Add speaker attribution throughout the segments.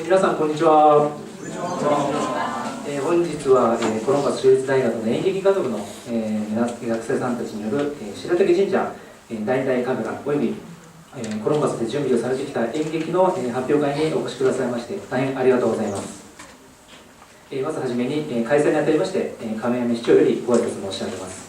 Speaker 1: 皆さんこんにちは。本日は、コロンバス州立大学の演劇学部の、学生さんたちによる、白瀧神社大々神楽および、コロンバスで準備をされてきた演劇の、発表会にお越しくださいまして大変ありがとうございます。まずはじめに、開催にあたりまして、亀山市長よりご挨拶申し上げます。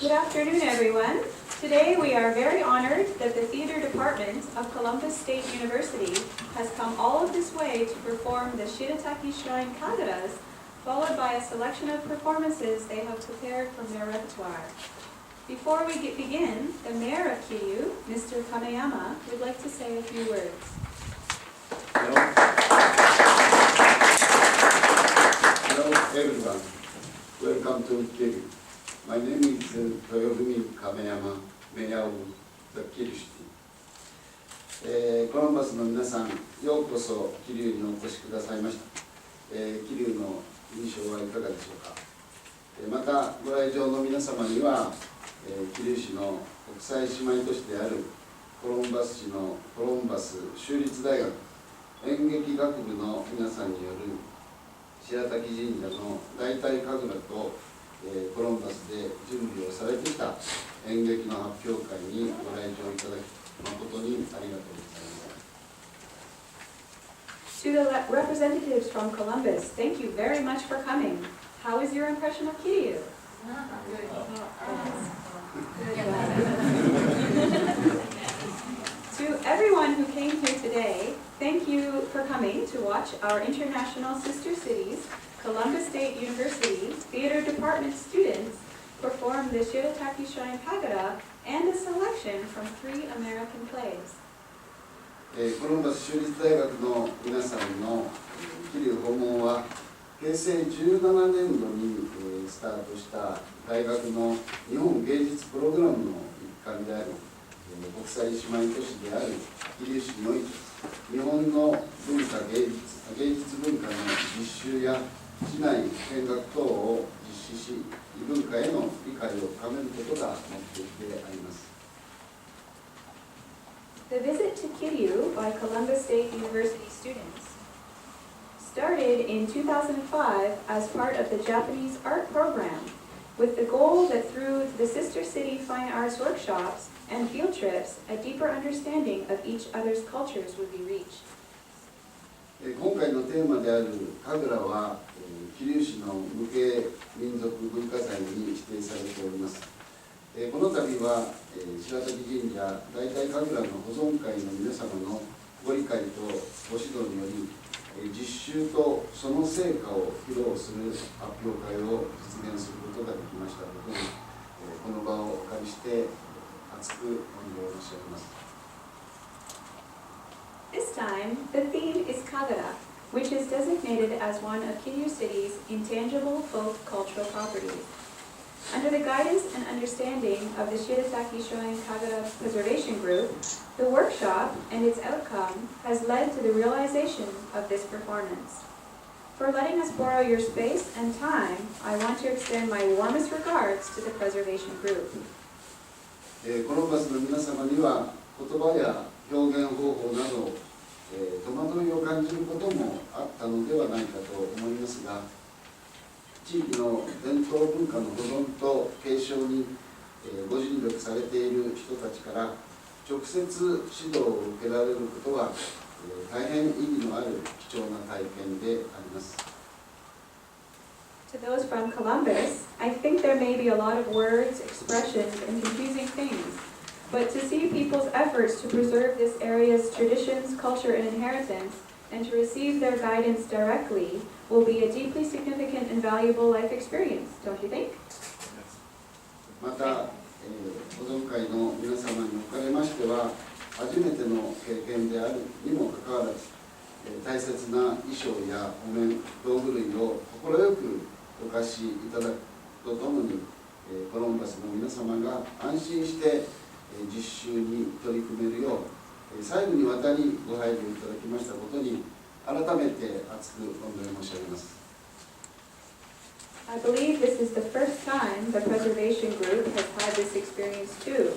Speaker 2: Good afternoon, everyone. Today we are very honored that the theater department of Columbus State University has come all of this way to perform the Shirataki Shrine Kagaras, followed by a selection of performances they have prepared from their repertoire. Before we begin, the mayor of Kiryu, Mr. Kameyama, would like to say a few words.
Speaker 3: Hello everyone. Welcome to Kiryu. My name is Toyofumi Kameyama, Mayor of the Kiriu City. コロンバスの皆さん、ようこそ桐生にお越しくださいました。桐生の印象はいかがでしょうか。またご来場の皆様には、桐生市の国際姉妹都市であるコロンバス市のコロンバス州立大学演劇学部の皆さんによる白瀧神社の大々神楽とコロンバスで準備をされてきた演劇の発表会にご来場いただき誠にありがとうございます。
Speaker 2: To the representatives from Columbus, thank you very much for coming. How is your impression of Kiryu? To everyone who came here today, thank you for coming to watch our international sister cities, Columbus State University Theater Department students perform the Shirataki Shrine Kagura and a selection from 3 American plays.
Speaker 3: コロンバス州立大学の皆さんの桐生訪問は平成17年度にスタートした大学の日本芸術プログラムの一環である国際姉妹都市である桐生市において日本の文化芸術文化の実習や市内見学等を実施し異文化への理解を深めることが目的であります。
Speaker 2: The visit to Kiryu by Columbus State University students started in 2005 as part of the Japanese art program, with the goal that through the sister city fine arts workshops and field trips, a deeper understanding of each other's cultures would be reached.
Speaker 3: 今回のテーマである神楽は桐生市の無形民族文化財に指定されております。この度は白瀧神社大々神楽の保存会の皆様のご理解とご指導により実習とその成果を披露する発表会を実現することができましたことにこの場をお借りして厚く御礼を申し上げます。
Speaker 2: This time, the theme is Kagura, which is designated as one of Kiryu City's intangible folk cultural properties. Under the guidance and understanding of the Shirataki Shrine Kagura Preservation Group, the workshop and its outcome has led to the realization of this performance. For letting us borrow your space and time, I want to extend my warmest regards to the Preservation Group.
Speaker 3: コロンバスの皆様には言葉や表現方法など戸惑いを感じることもあったのではないかと思いますが、地域の伝統文化の保存と継承にご尽力されている人たちから直接指導を受けられることは大変意義のある貴重な体験であります。
Speaker 2: To those from Columbus, I think there may be a lot of words, expressions, and confusing things. But to see people's efforts to preserve this area's traditions, culture, and inheritance, and to receive their guidance directly, will be a deeply significant and valuable life experience, don't you think?
Speaker 3: また、保存会の皆様におかれましては、初めての経験であるにもかかわらず、大切な衣装やお面、道具類を快くお貸しいただくとともに、コロンバスの皆様が安心して実習に取り組めるよう細部にわたりご配慮いただきましたことに改めて厚く御礼申し上げます。
Speaker 2: I believe this is the first time the Preservation Group has had this experience too.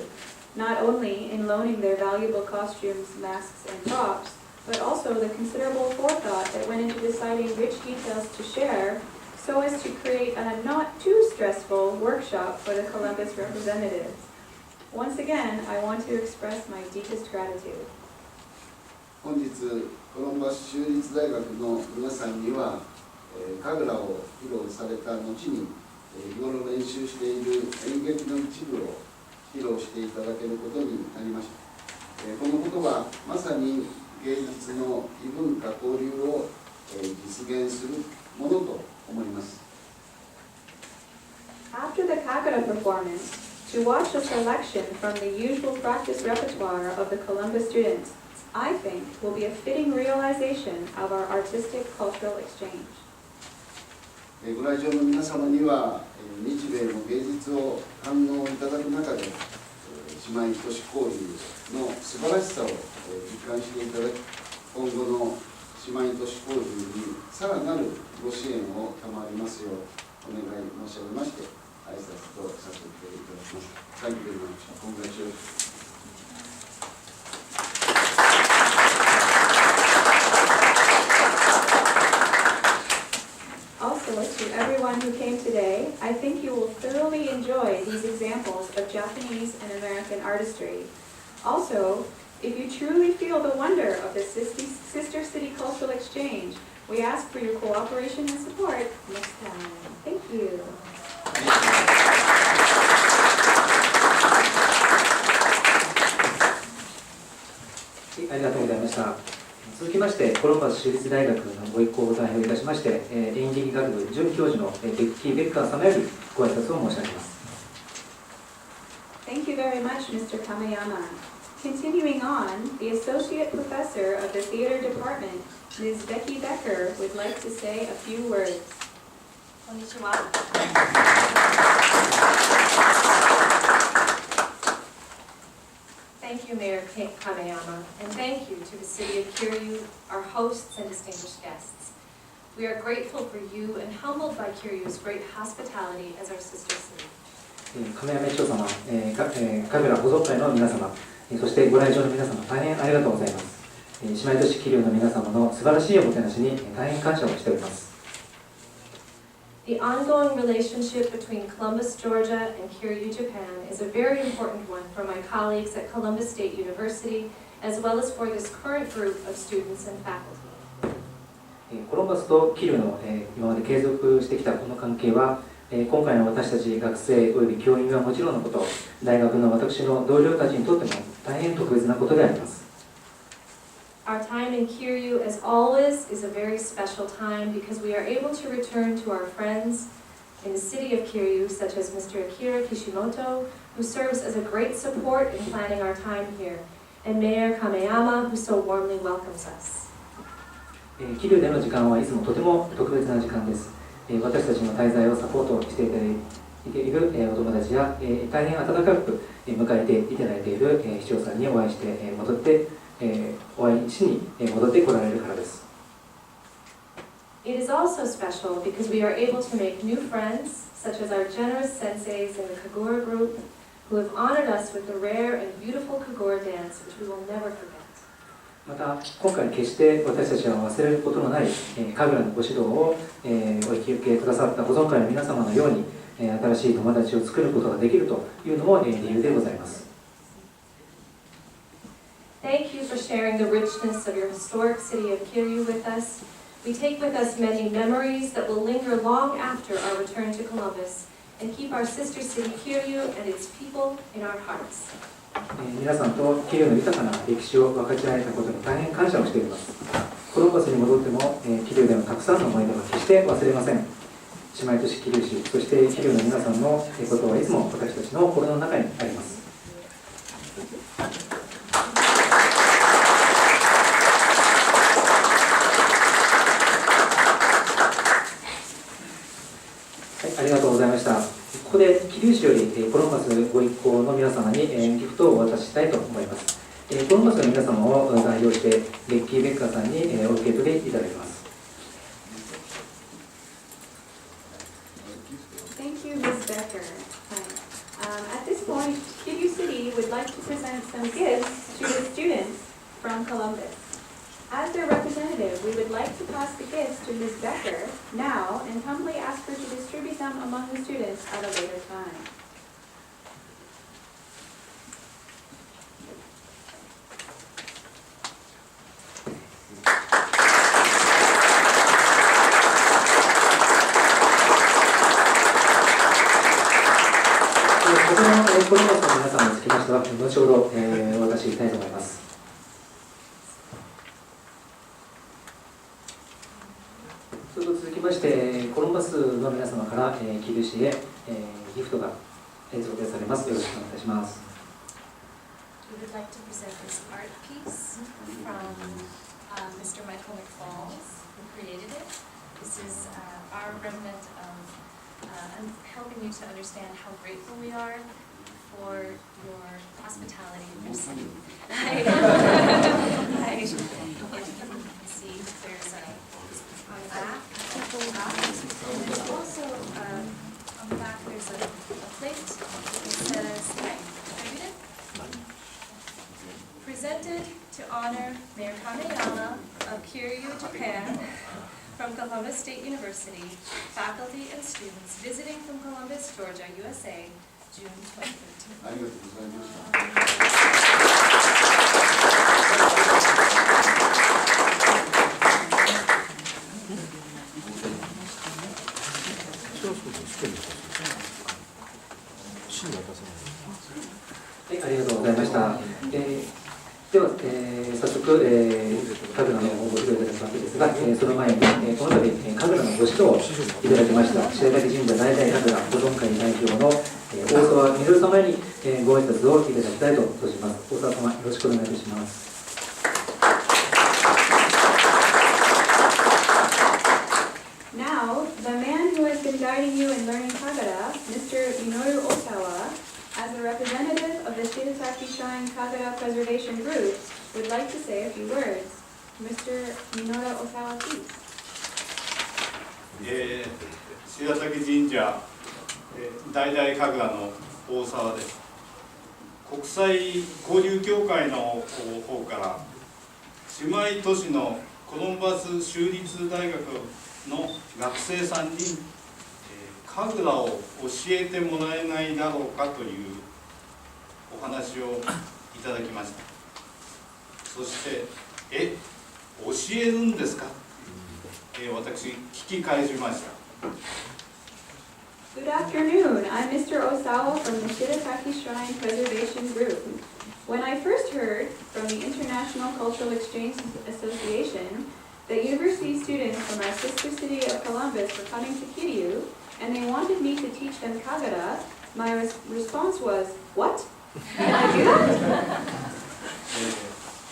Speaker 2: not only in loaning their valuable costumes, masks, and props, but also the considerable forethought that went into deciding which details to share so as to create a not too stressful workshop for the Columbus representatives. Once again, I want to express my deepest gratitude.
Speaker 3: 本日コロンバス州立大学の皆さんには、神楽を披露された後に、日頃練習している演劇の一部を披露していただけることになりました。このことはまさに芸術の異文化交流を実現するものと思います。
Speaker 2: After the Kagura performance, to watch a selection from the usual practice repertoire of the Columbus students, I think, will be a fitting realization of our artistic cultural exchange.
Speaker 3: ご来場の皆様には日米の芸術を堪能いただく中で姉妹都市交流の素晴らしさを実感していただき、今後の姉妹都市交流にさらなるご支援を賜りますようお願い申し上げまして挨拶とさせていただきます。Thank you very much. Congratulations.
Speaker 2: Also, to everyone who came today, I think you will thoroughly enjoy these examples of Japanese and American artistry. Also, if you truly feel the wonder of the Sister City Cultural Exchange, we ask for your cooperation and support next time. Thank you.
Speaker 1: ありがとうございました。続きまして、コロンバス州立大学のご意向を代表いたしまして、演劇学部准教授のベッキー・ベッカー様よりご挨拶を申し上げます。
Speaker 2: Thank you very much, Mr. Kameyama. Continuing on, the Associate Professor of the Theater Department, Ms. Becky Becker, would like to say a few words.
Speaker 4: こんにちは。Thank you, Mayor Kameyama, and thank you to the City of Kiryu, our hosts and distinguished guests. We are grateful for you and humbled by Kiryu's great hospitality as our sister city.
Speaker 1: 亀山市長様、神楽保存会の皆様、そしてご来場の皆様、大変ありがとうございます。姉妹都市桐生の皆様の素晴らしいおもてなしに大変感謝をしております。
Speaker 4: The ongoing relationship between Columbus, Georgia, and Kiryu, Japan is a very important one for my colleagues at Columbus State University, as well as for this current group of students and faculty.
Speaker 1: コロンバスと桐生の今まで継続してきたこの関係は、今回の私たち学生および教員はもちろんのこと、大学の私の同僚たちにとっても大変特別なことであります。
Speaker 4: Our time in Kiryu, as always, is a very special time because we are able to return to our friends in the city of Kiryu, such as Mr. Akira Kishimoto, who serves as a great support in planning our time here, and Mayor Kameyama, who so warmly welcomes us.
Speaker 1: 桐生での時間はいつもとても特別な時間です。私たちの滞在をサポートしていただいているお友達や大変温かく迎えていただいている市長さんにお会いして戻ってお会いしに戻ってこられるからです。
Speaker 4: It is also special because we are able to make new friends, such as our generous senseis in the Kagura group, who have honored us with the rare and beautiful Kagura dance, which we will never forget.
Speaker 1: また、今回決して私たちは忘れることのない神楽のご指導をお引き受けくださった保存会の皆様のように新しい友達を作ることができるというのも理由でございます。
Speaker 4: Thank you for sharing the richness of your historic city of Kiryu with us. We take with us many memories that will linger long after our return to Columbus and keep our sister city Kiryu and its people in our hearts.
Speaker 1: 皆さんと桐生の豊かな歴史を分かち合えたことに大変感謝をしております。コロンバスに戻っても桐生でのたくさんの思い出は決して忘れません。姉妹都市桐生市、そして桐生の皆さんのことはいつも私たちの心の中にあります。ありがとうございました。ここで桐生市よりコロンバスご一行の皆様にギフトをお渡ししたいと思います。コロンバスの皆様を代表してベッキー・ベッカーさんにお受け取りいただきます。
Speaker 2: Thank you, Ms. Becker. At this point, Kiryu City would like to from Columbus. As their representative, we would like to pass the gifts to Ms. Becker now and humbly ask her to distribute them among the students at a later time.
Speaker 1: コロンバスの皆さんにつきましては、後ほど、お渡ししたいと思います。それと続きまして、コロンバスの皆様から、桐生市へ、ギフトが贈呈されます。よろしくお願いいたします。
Speaker 4: We would like to present this art piece from Mr. Michael McFalls, who created it. This is our remnant of helping you to understand how grateful we are for your hospitality in your city. I see there's on the back, and there's also on the back there's a plate that says, can I read it? Presented to honor Mayor Kameyama of Kiryu, Japan, from Columbus State University, faculty and students visiting from Columbus, Georgia, USA, June 2013.
Speaker 3: ありがとうございました。
Speaker 1: はい、ありがとうございました。では、早速、神楽のご指導いただくわけですが、その前に、この度、神楽のご指導をいただきました白瀧神社大々神楽保存会代表の大沢実様に、ご挨拶をいただきたいと存じます。大沢様、よろしくお願いいたします。
Speaker 2: Now, the man who has been guiding you in learning Kagura, Mr. Minoru Osawa, as a representative of the Shirataki Shrine Kagura Preservation Group, would like to say a few words. Mr. Minoru Osawa, please.
Speaker 5: 白瀧神社大々神楽の大沢です。国際交流協会の方から姉妹都市のコロンバス州立大学の学生さんに神楽を教えてもらえないだろうかというお話をいただきました。そして教えるんですか、私聞き返しました。
Speaker 2: Good afternoon. I'm Mr. Osawa from the Shirataki Shrine Preservation Group. When I first heard from the International Cultural Exchange Association that university students from our sister city of Columbus were coming to Kiryu, and they wanted me to teach them Kagura, my response was, what? Can I do that?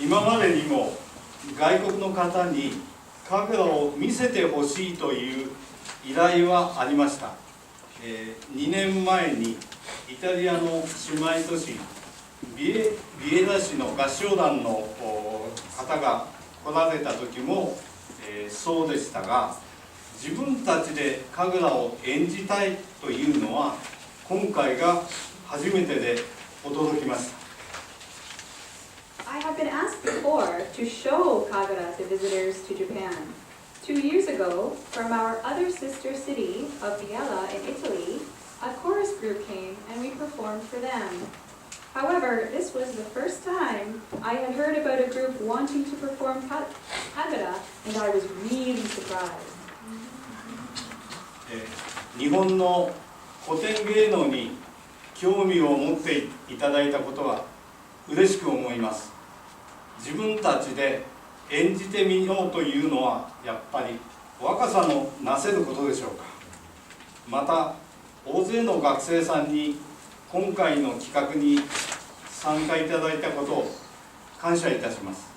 Speaker 5: 今までにも外国の方に神楽を見せてほしいという依頼はありました。2年前にイタリアの姉妹都市ビエラ市の合唱団の方が来られた時も、そうでしたが、自分たちで神楽を演じたいというのは今回が初めてで驚きました。
Speaker 2: I have been asked before to show Kagura to visitors to Japan. 2 years ago, from our other sister city of Biella in Italy, a chorus group came and we performed for them. However, this was the first time I had heard about a group wanting to perform Kagura, and I was really surprised.
Speaker 5: 日本の古典芸能に興味を持っていただいたことは嬉しく思います。自分たちで演じてみようというのはやっぱり若さのなせることでしょうか。また大勢の学生さんに今回の企画に参加いただいたことを感謝いたします。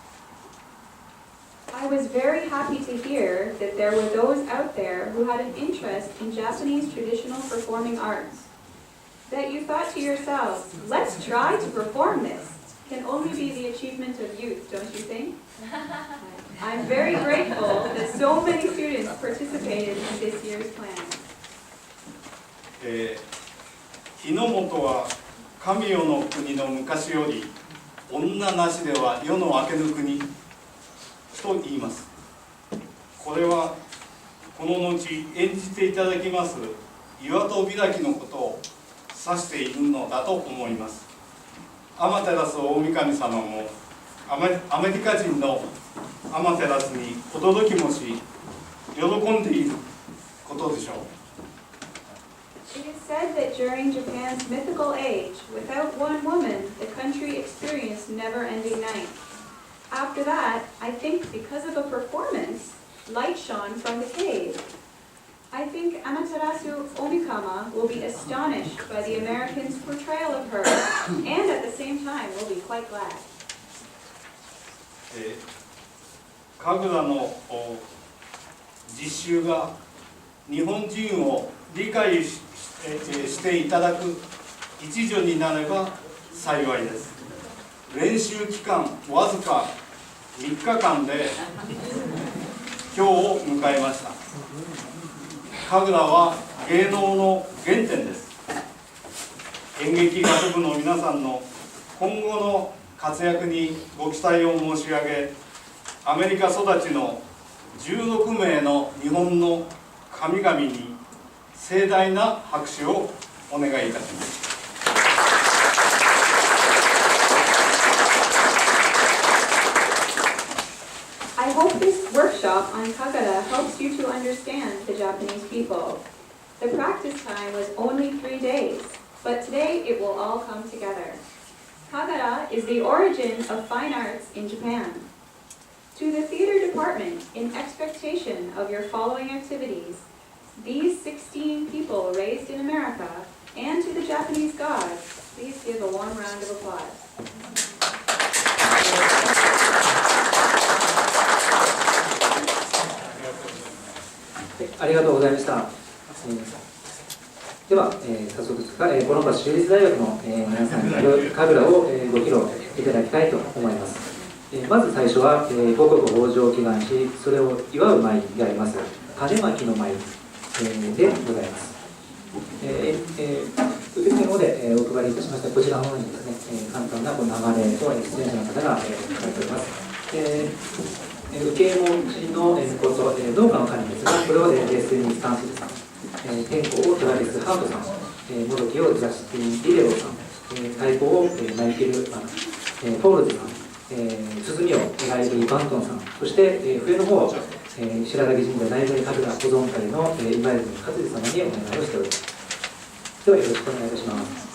Speaker 2: I was very happy to hear that there were those out there who had an interest in Japanese traditional performing arts. That you thought to yourselves, let's try to perform this, can only be the achievement of youth, don't you think? I'm very grateful that so many students participated in this year's plan.
Speaker 5: 日の本は神代の国の昔より女なしでは世の明けぬ国と言います。これはこの後演じていただきます岩戸開きのことを指しているのだと思います。天照大神様もアメリカ人のアマテラスに驚きもし喜んでいることでしょう。
Speaker 2: It is said that during Japan's mythical age, without one woman, the country experienced never-ending night. After that, I think because of a performance, light shone from the cave. I think Amaterasu Omikama will be astonished by the Americans' portrayal of her, and at the same time will be quite glad.
Speaker 5: 神楽の実習が日本人を理解していただく一助になれば幸いです。練習期間わずか3日間で今日を迎えました。神楽は芸能の原点です。演劇学部の皆さんの今後の活躍にご期待を申し上げ、アメリカ育ちの16名の日本の神々に盛大な拍手をお願いいたします。
Speaker 2: I hope this workshop on Kagara helps you to understand the Japanese people. The practice time was only 3 days, but today it will all come together. Kagara is the origin of fine arts in Japan. To the theater department, in expectation of your following activities, these 16 people raised in America, and to the Japanese gods, please give a warm round of applause.
Speaker 1: ありがとうございました。では、早速ですが、コロンバス州立大学の、皆さんによる神楽を、ご披露いただきたいと思います。まず最初は、五穀豊穣を祈願し、それを祝う舞であります種まきの舞、でございます。受付の方で、お配りいたしましたこちらの方にですね、簡単なこの流れと出演者の方が、書かれております。受け持ちのこと、農家の管理ですが、これをレスリン・スタンシルさん、天候をトラビス・ハートさん、もどきをジャスティン・リレオさん、太鼓をマイケル・フォールズさん、鼓をライブリー・バントンさん、そして、笛の方を、白瀧神社大々神楽保存会の今泉勝治様にお願いをしております。ではよろしくお願いいたします。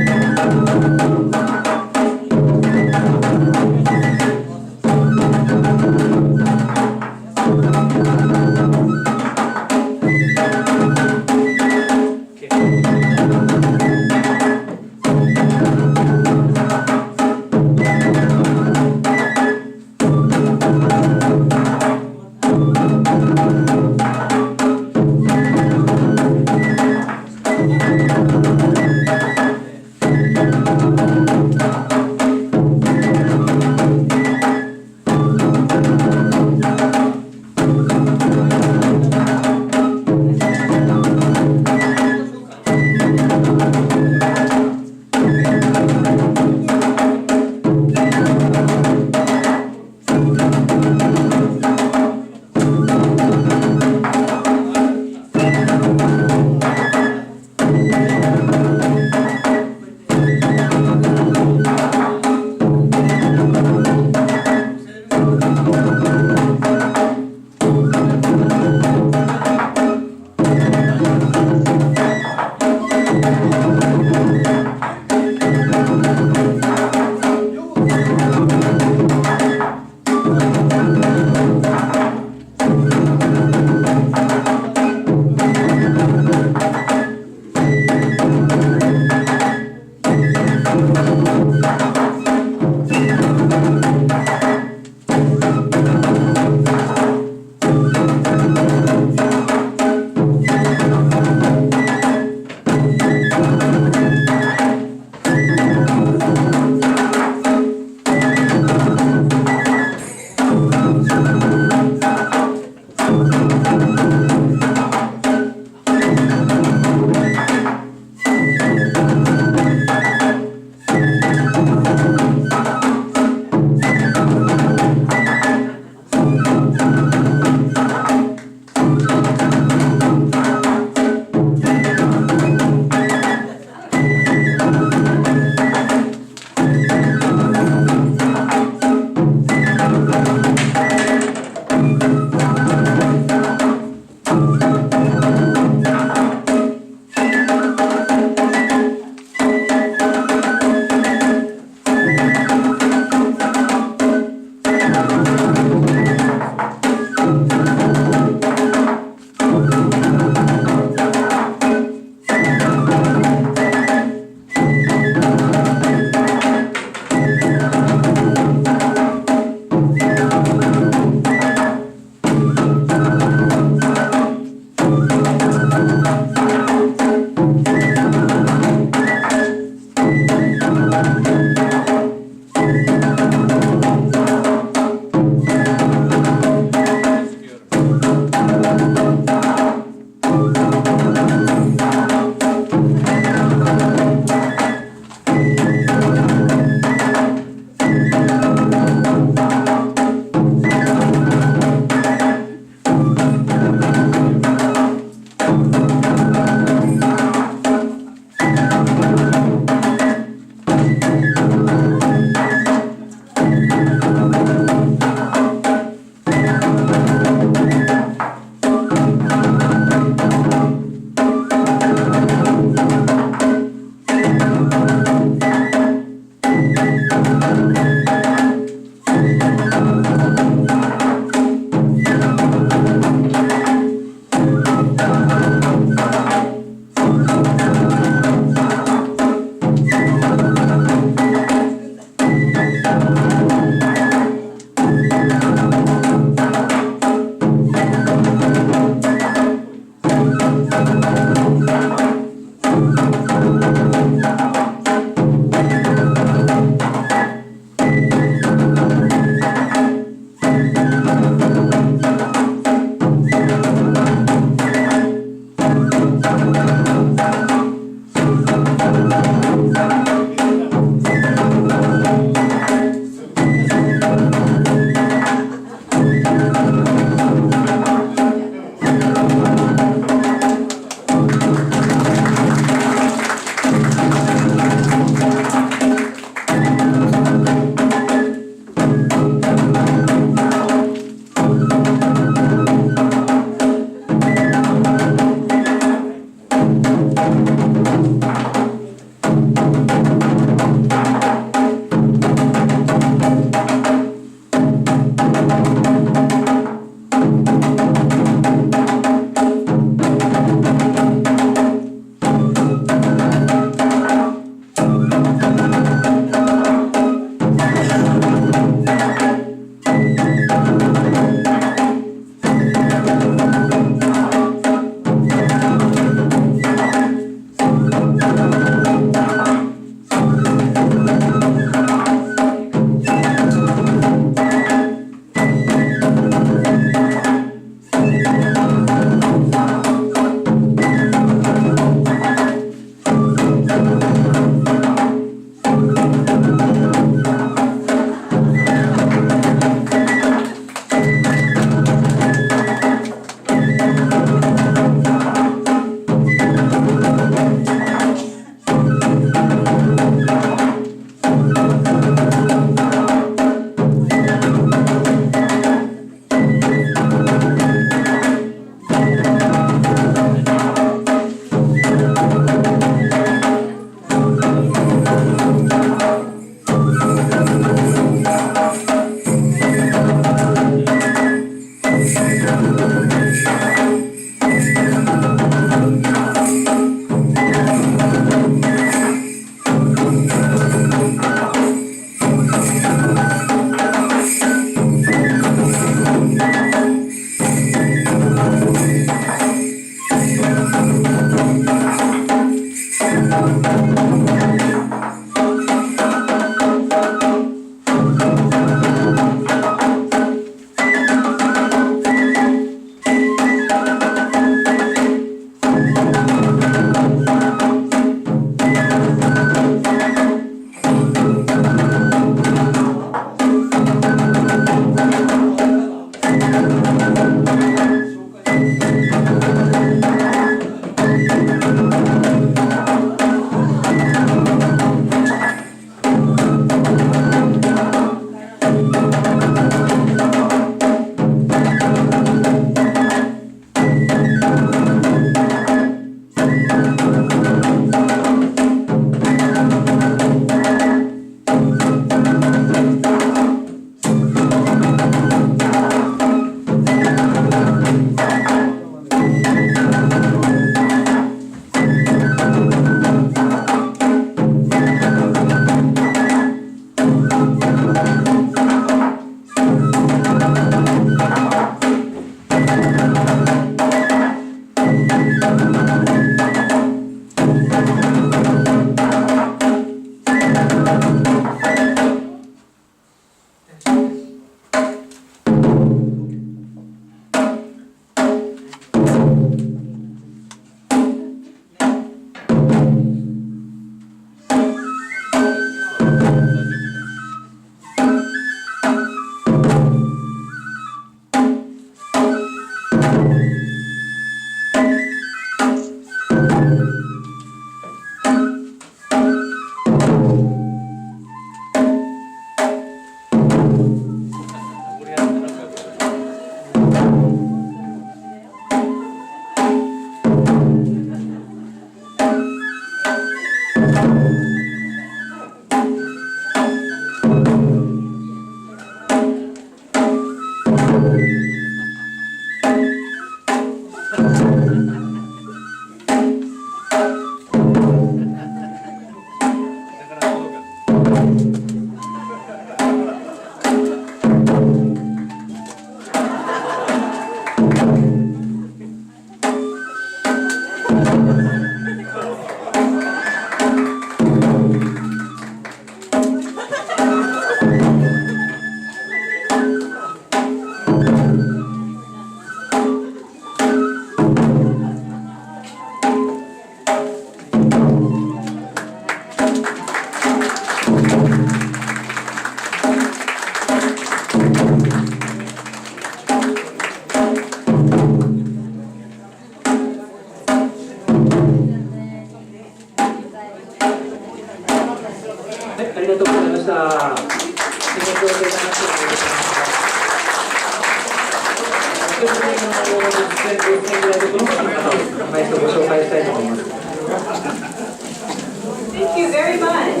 Speaker 2: Thank you very much.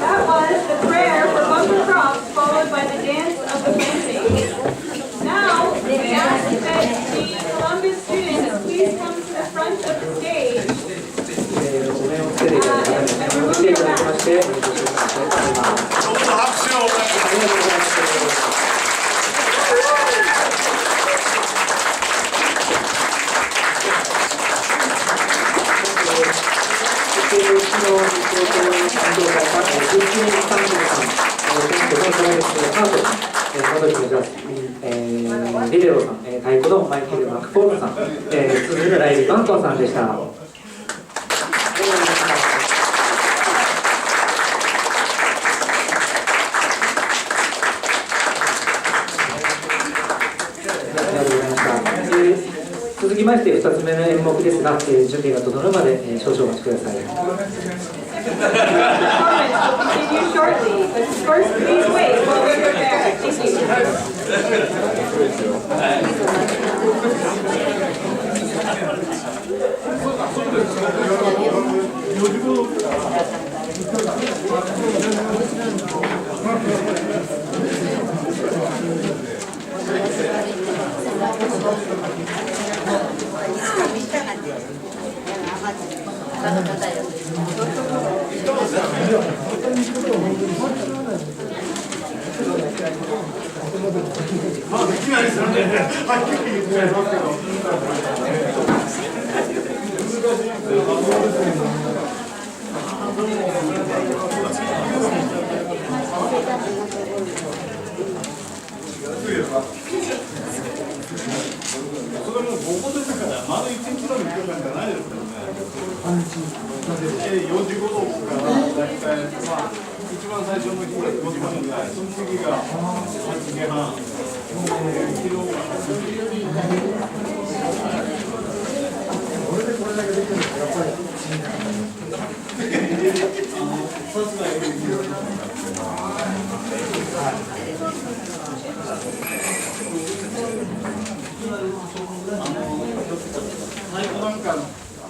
Speaker 2: That was the prayer for bunker crops followed by the dance of the planting.
Speaker 1: の日報と担当された11人担当さん、選挙のトライスハートさん、元木のジャスミン、リベロさん、太鼓のマイケル・マクフォールさん、続いてライリー・バントンさんでした。続きまして2つ目の演目ですが、準備が整うまで、少々お待ちください。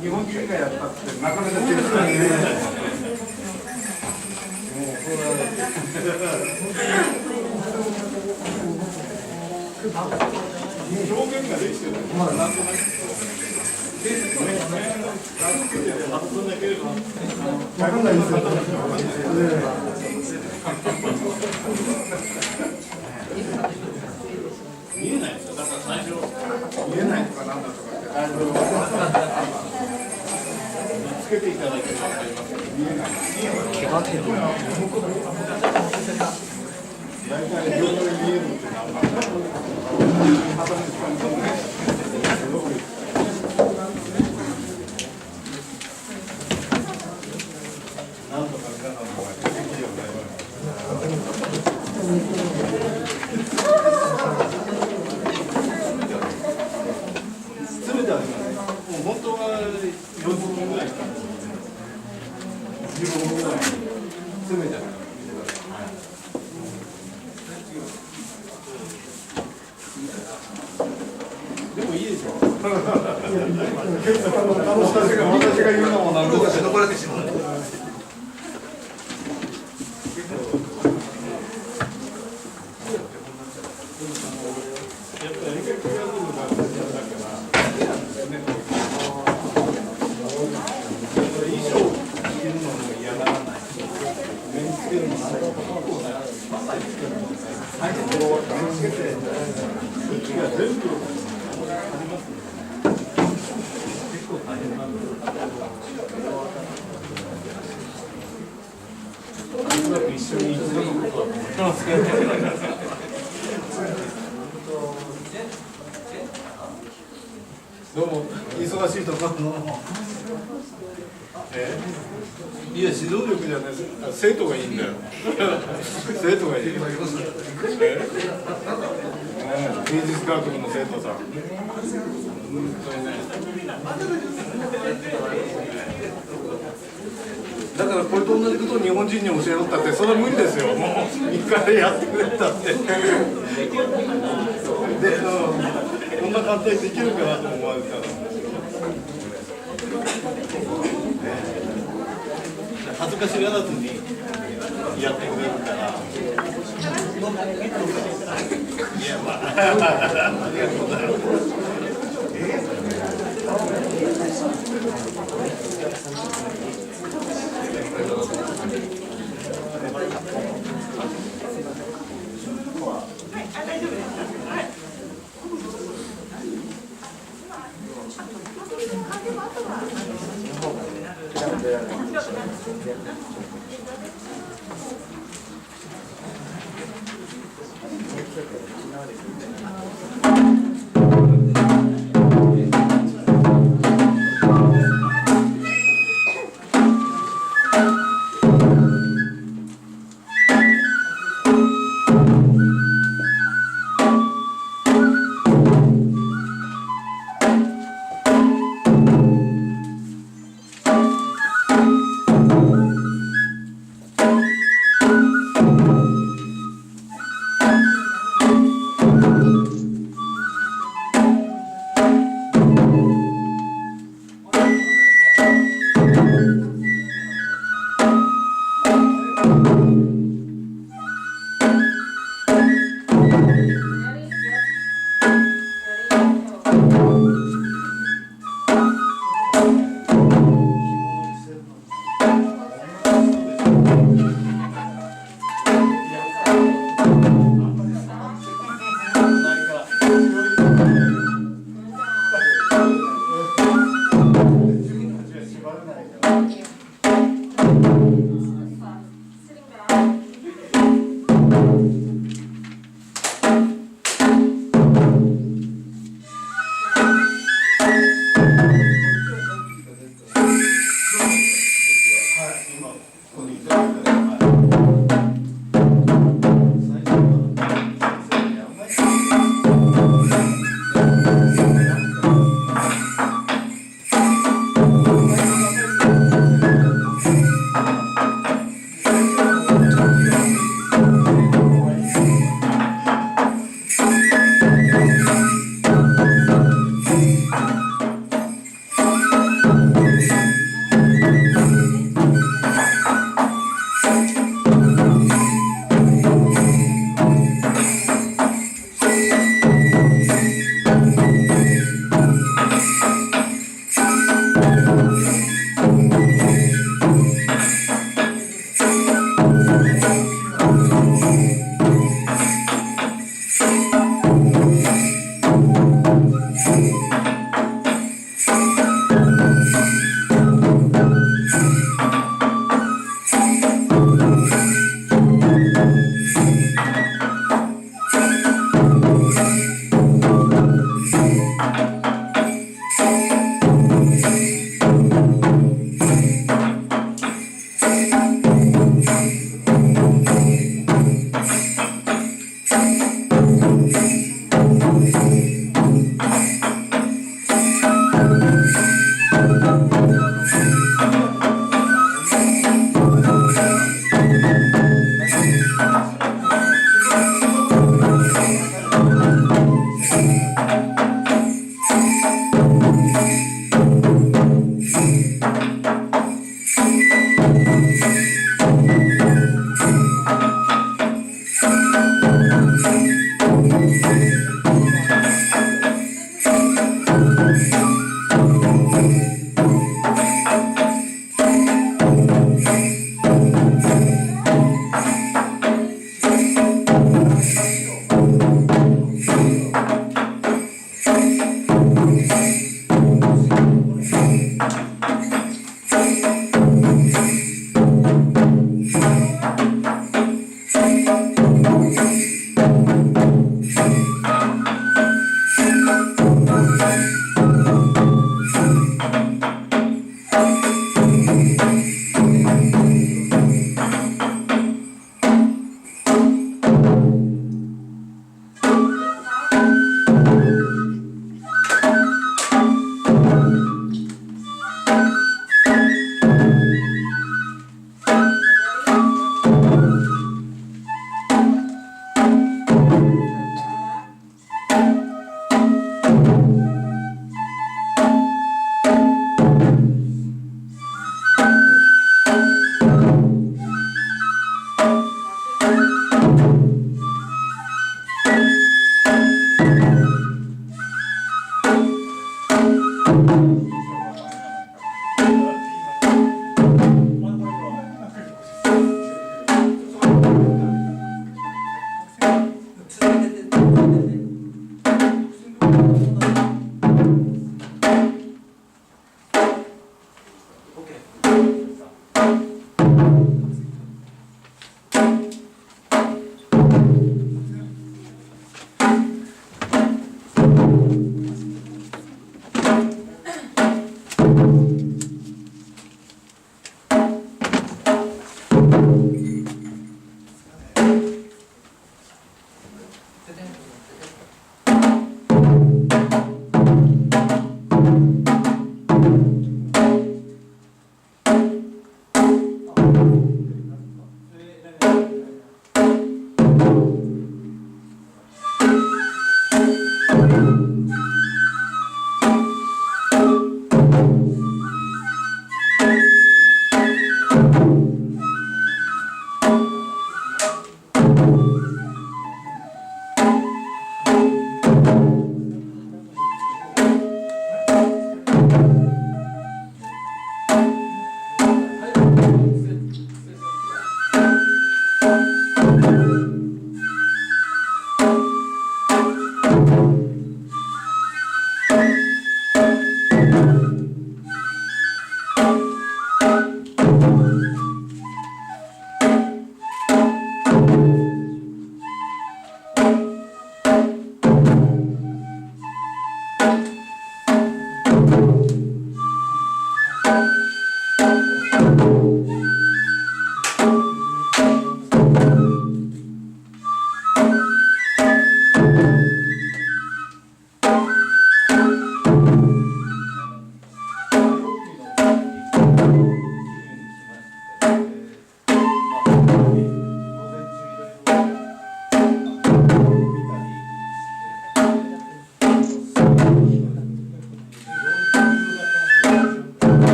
Speaker 5: 日本人がやったってなかなかできないね。表現ができてる。なんとなく。見えないですよ。だから最初見えないとかなんだとかってだいぶつけていただいて分かりますけど見えない。大体両手に見えるってなんかすごくなんとか皆さんの方ができるようになります。詰めてあります。もう本当は40分ぐらいしたんですけど、15分ぐらい詰めてあります。でもいいでしょ。私が言うのもなんとかして残れてしまう。どうも忙しいところの、いや指導力じゃないです。生徒がいいんだよ。生徒がいい。芸術学部の生徒さん。だからこれと同じことを日本人に教えろったってそれは無理ですよ。もう一回やってくれたって。で、こんな簡単にできるかなと思われたら。恥ずかしがらずにやってくれるから。いや、まあ、ありがとうございます。
Speaker 1: はい、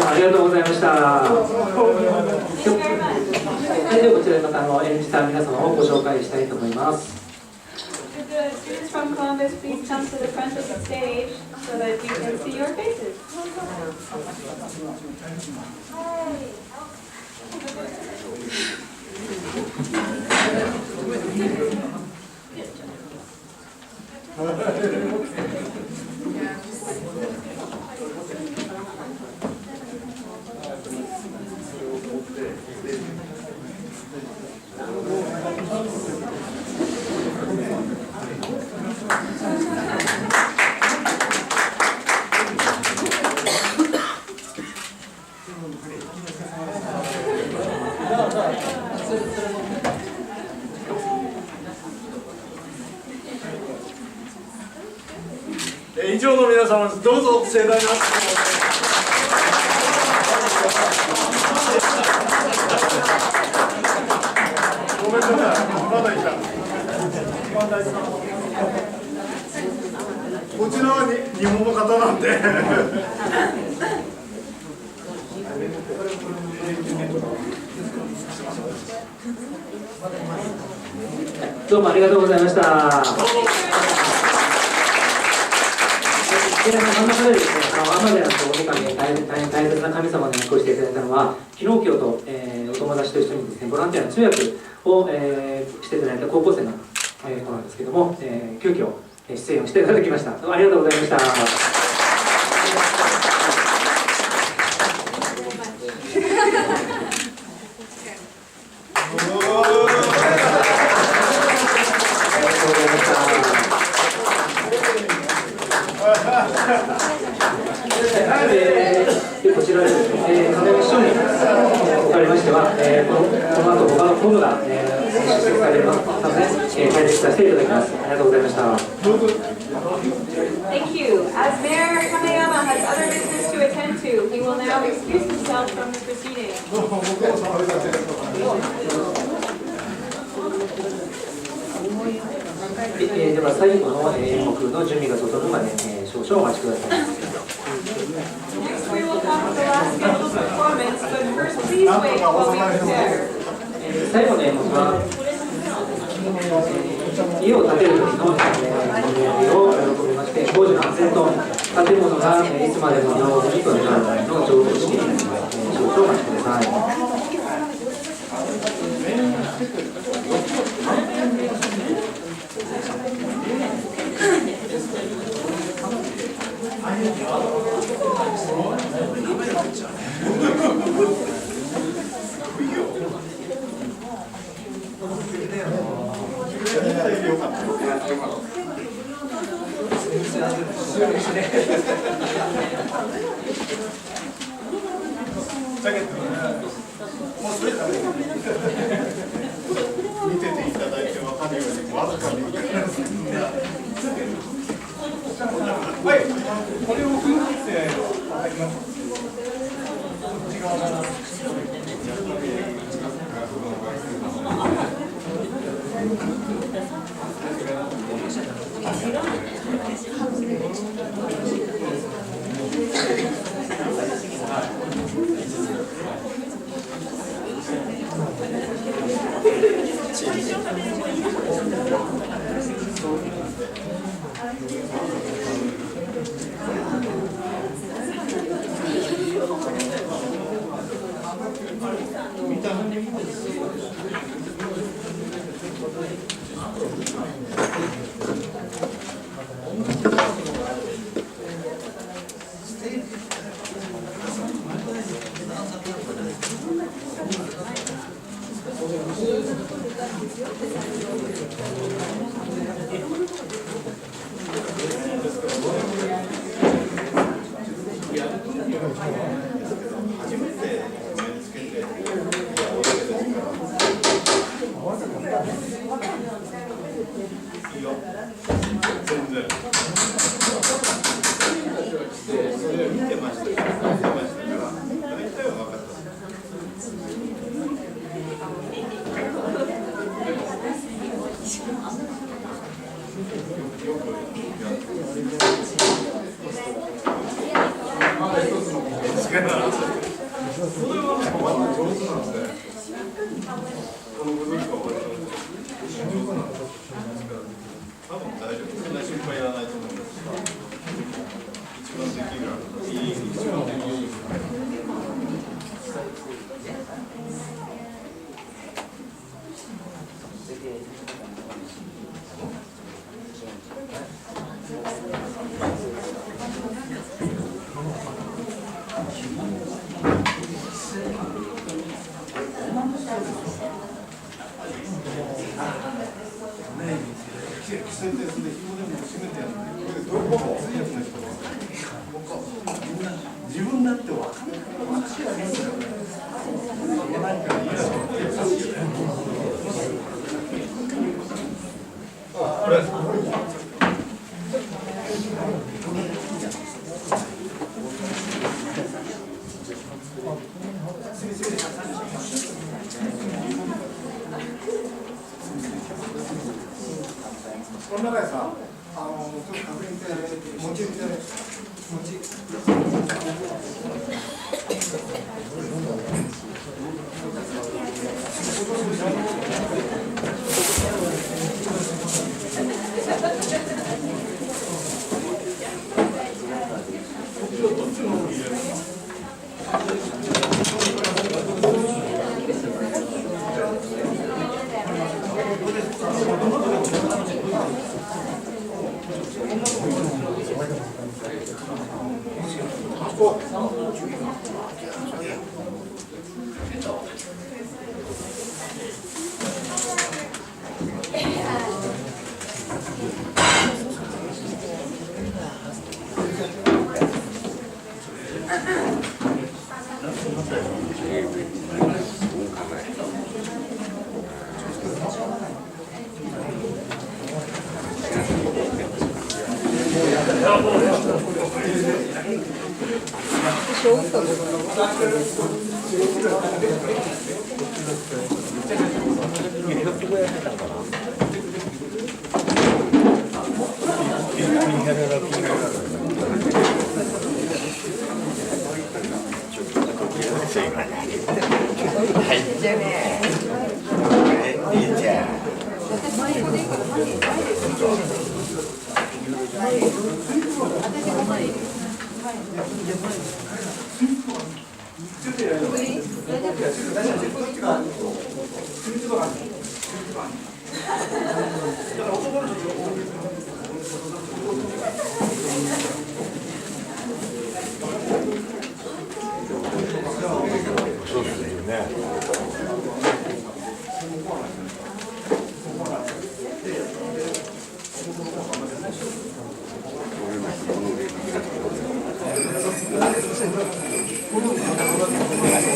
Speaker 1: ありがとうございました。ではこちらでまた演じた皆様をご紹介したいと思います。
Speaker 2: Could the students from Columbus please come to the front of the stage so that we can see your faces?
Speaker 6: 以上の皆様、どうぞ盛大な拍手をお願いします。
Speaker 5: んで。
Speaker 1: どうもありがとうございました。真ん中でですね、天照大神、大変大切な神様の役をしていただいたのは、昨日今日と、お友達と一緒にですね、ボランティアの通訳を、していただいた高校生の、子なんですけども、急遽出演をしていただきました。どうもありがとうございました。こちらでですね、亀山市長におかれましては、この後他の本部が、出席されますので、退席させていただきます。ありがとうございました。
Speaker 2: Thank you. As Mayor Kameyama has other business to attend to, he will now excuse himself from the proceeding.
Speaker 1: では最後の演目の準備が整うまで、少々お待ちください。
Speaker 2: Next, we will come to the last scheduled performance, but first, please wait while we prepare.
Speaker 1: 最後の演目は、家を建てる時の夢を喜びまして、工事の安全と建物がいつまでも良好にと願うための上手式になります。少々お待ちください。
Speaker 5: 見てていただいて分かるようにわずかに。はい、これを踏んで入ります。内側から。
Speaker 6: この中でさ、ちょっと確認して、もう一度見て。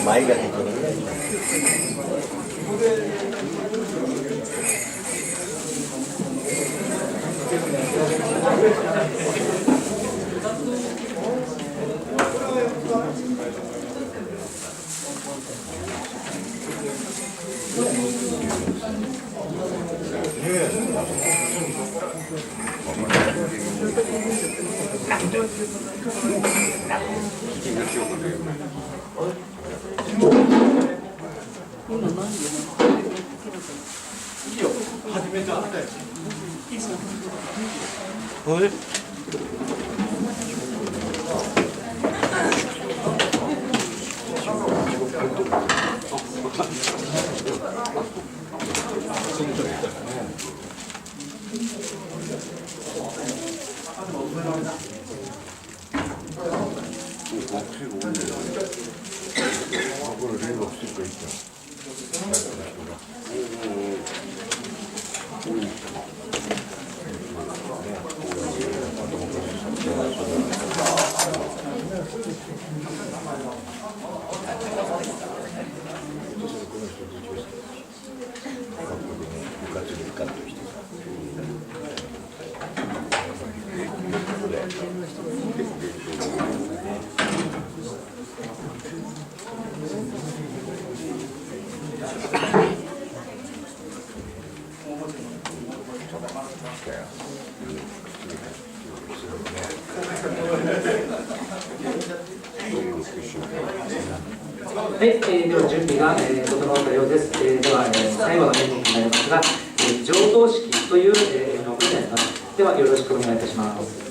Speaker 6: 前ができるぐらい。
Speaker 1: はい、では準備が、整ったようです。では、最後の演目になりますが、上等式という、演目になります。ではよろしくお願いいたします。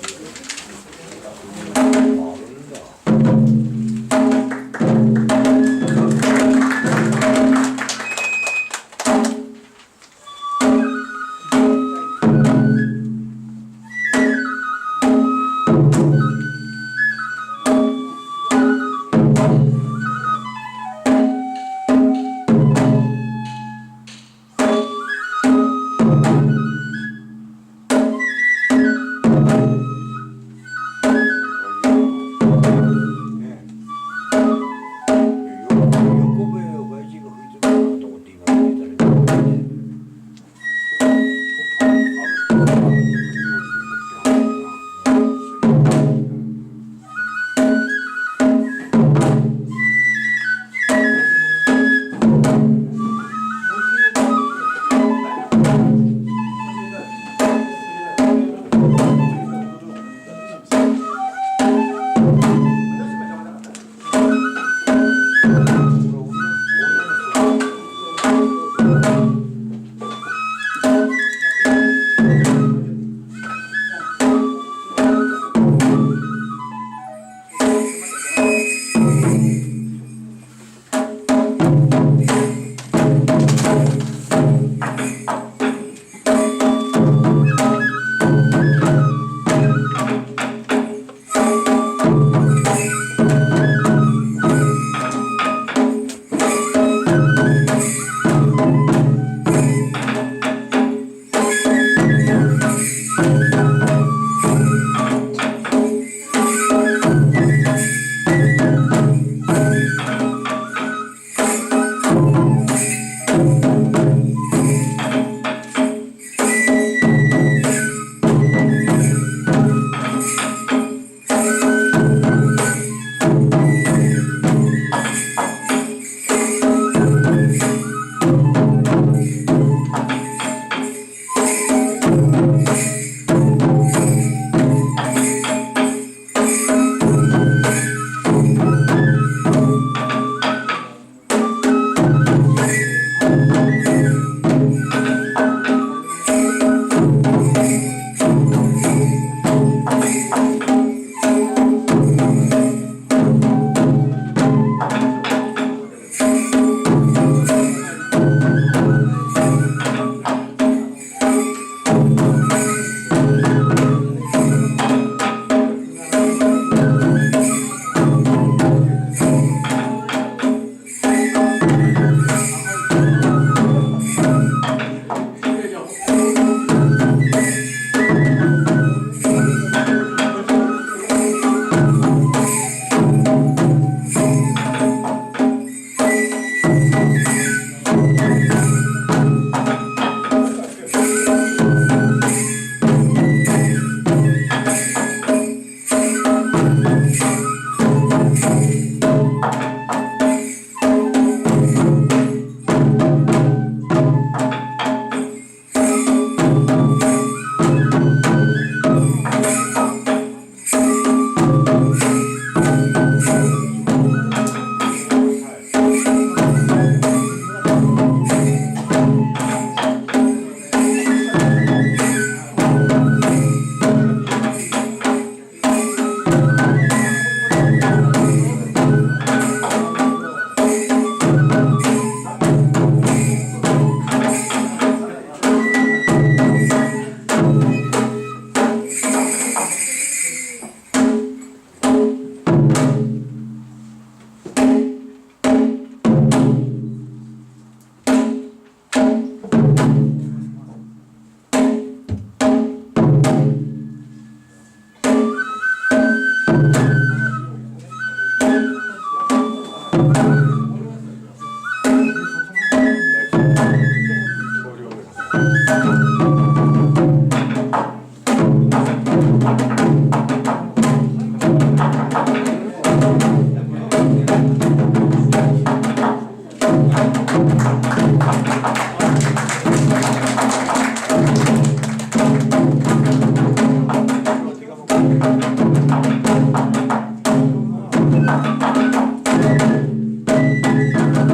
Speaker 3: え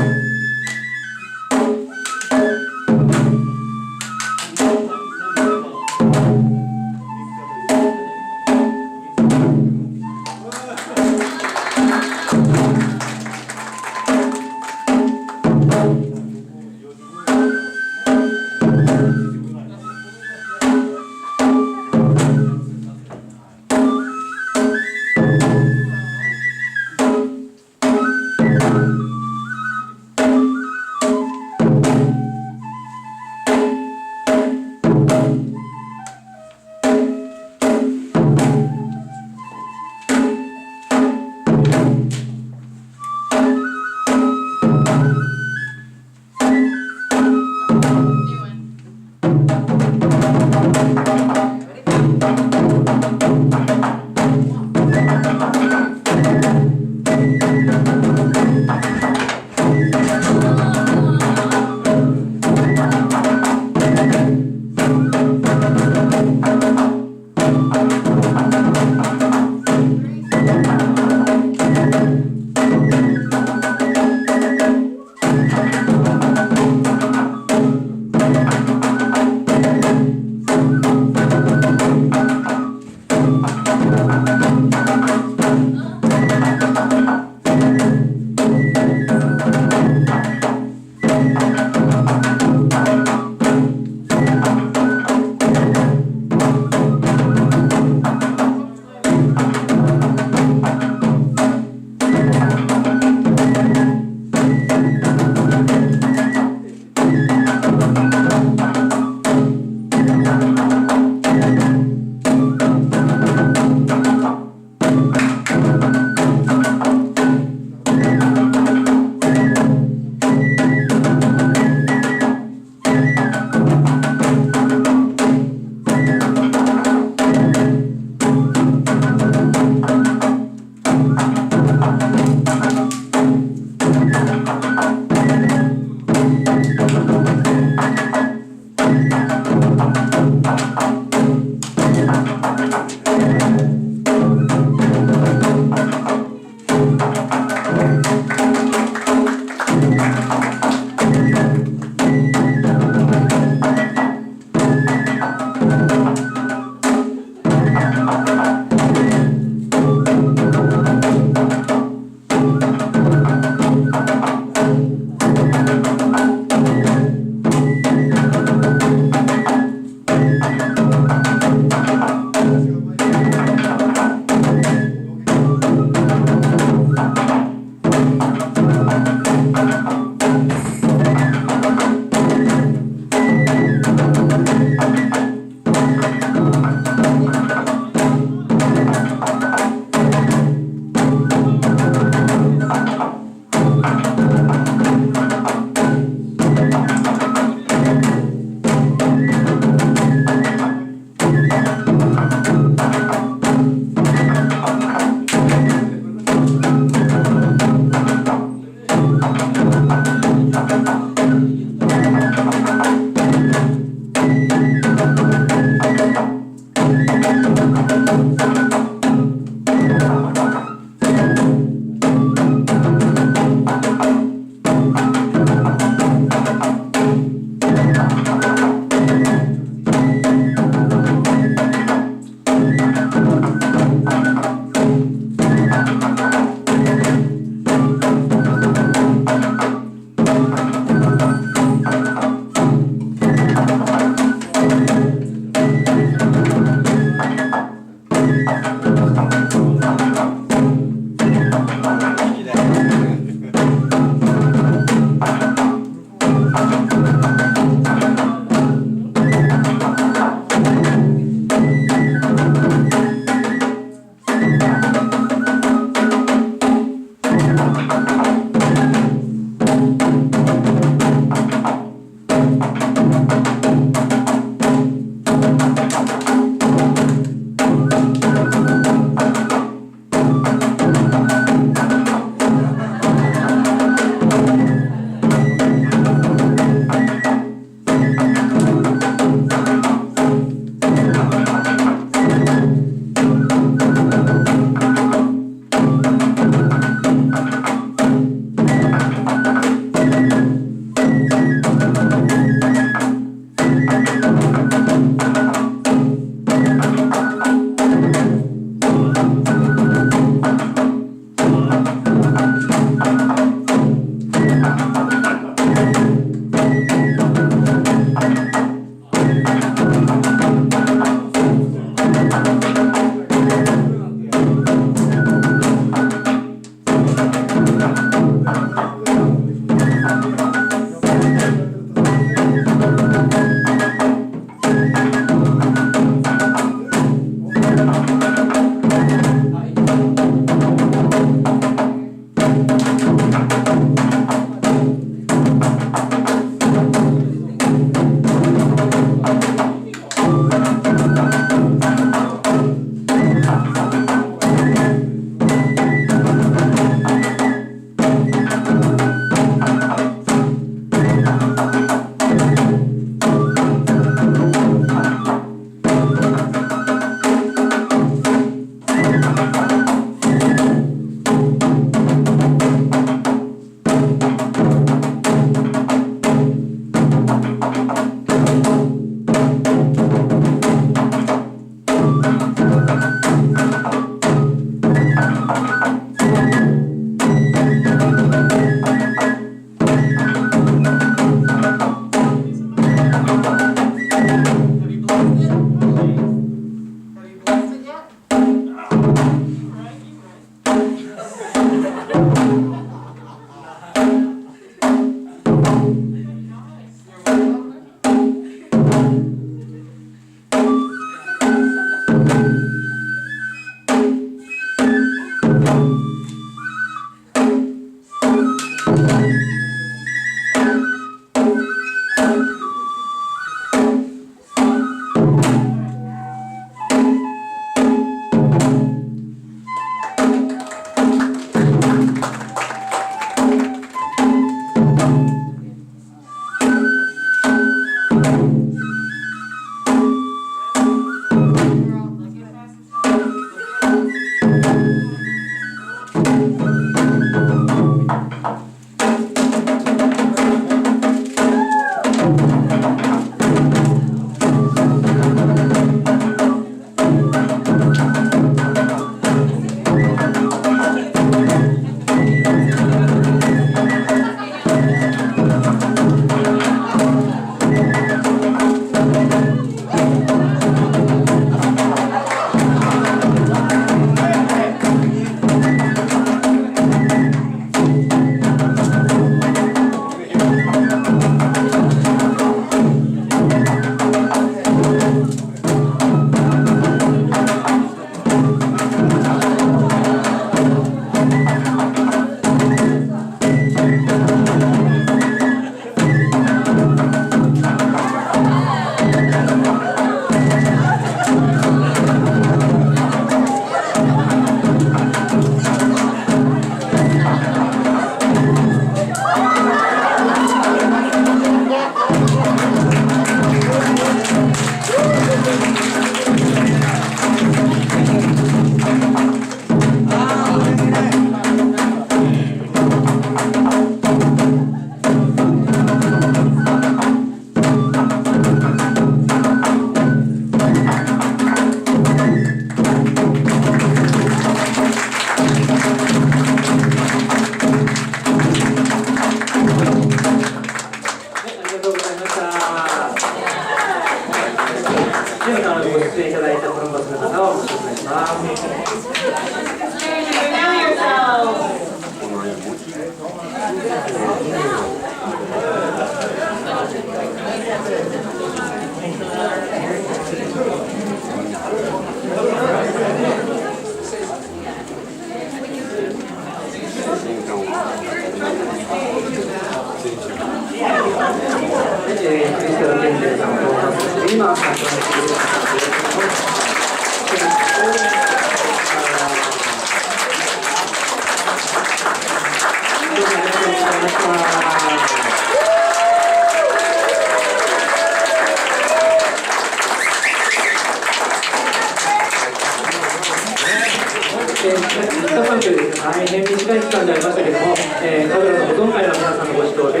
Speaker 1: 大変短い期間でありましたけれども、神楽の保存会の皆さんのご指導で、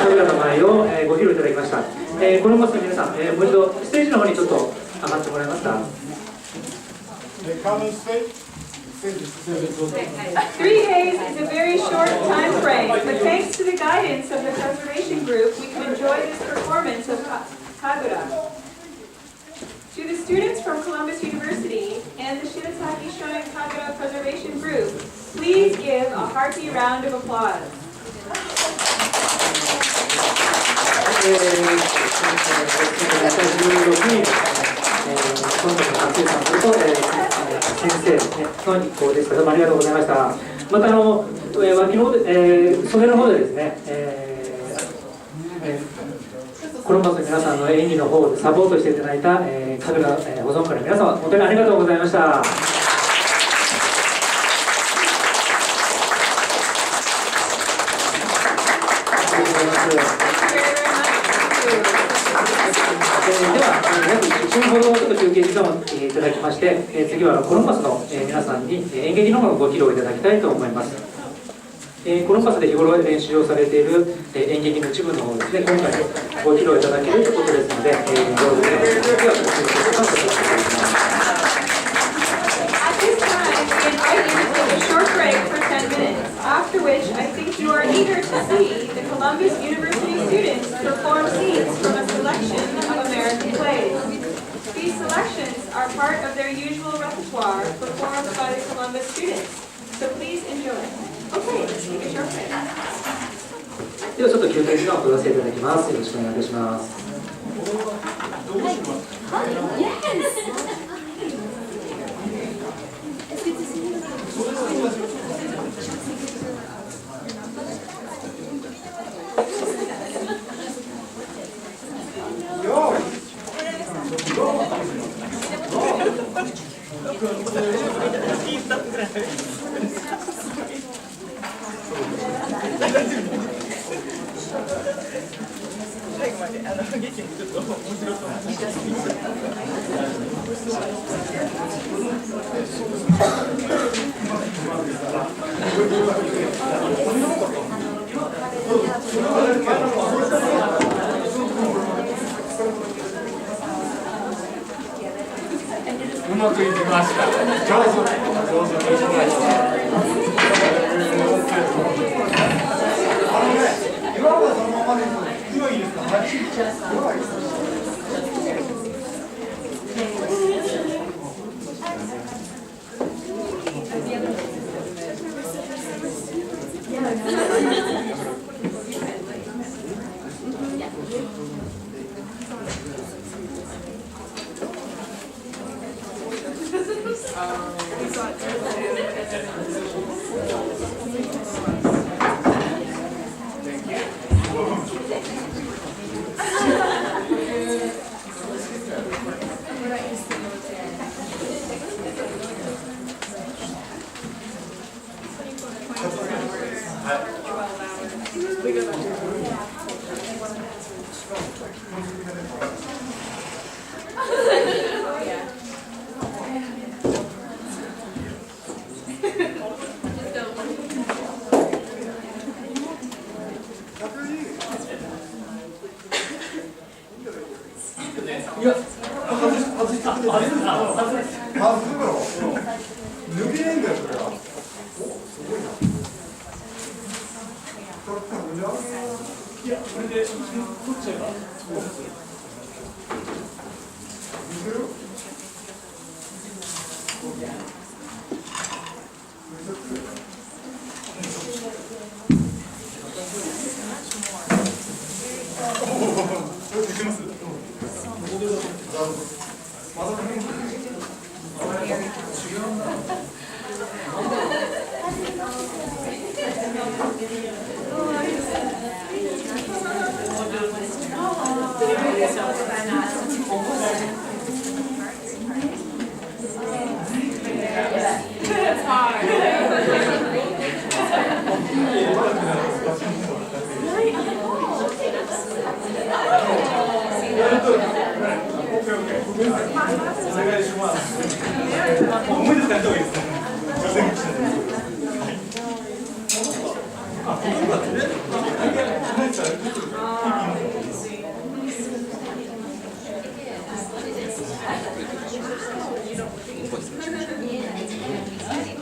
Speaker 1: 神楽の舞を、ご披露いただきました。コロンバスの皆さん、もう一度ステージの方にちょっと上がってもらえますか。
Speaker 5: Come on stage.
Speaker 2: 3 days is a very short time frame, but thanks to the guidance of the preservation group, we can enjoy this performance of Kagura. To the students from Columbus University and the Shirataki Shonin Kagura Preservation Group, please give a hearty round of applause.
Speaker 1: 本日の学生さんそれと、先生の一行ですけどもありがとうございました。また脇の方で、袖の方でですね、コロンバスの皆さんの演技の方でサポートしていただいた、神楽、保存会の皆様本当にありがとうございました。では、約1分ほどちょっと休憩時間をいただきまして、次はコロンバスの皆さんに演劇の方をご披露いただきたいと思います。コロンバスで日頃練習をされている演劇の一部の方をですね、今回ご披露いただけるということですので、どうぞよろしくお願いします。
Speaker 2: At this time, we invite you to take a short break for 10 minutes, after which I think you are eager to see the Columbus University students perform scenes from a selection of American plays. These selections are part of their usual repertoire performed by the Columbus students, so please enjoy. Okay, let's take a short break.
Speaker 1: ではちょっと休憩時間を取らせていただきます。よろしくお願いします。
Speaker 5: うまくいきました。上手にいきました。岩はそのままです。岩いいですか？はい。岩いいですか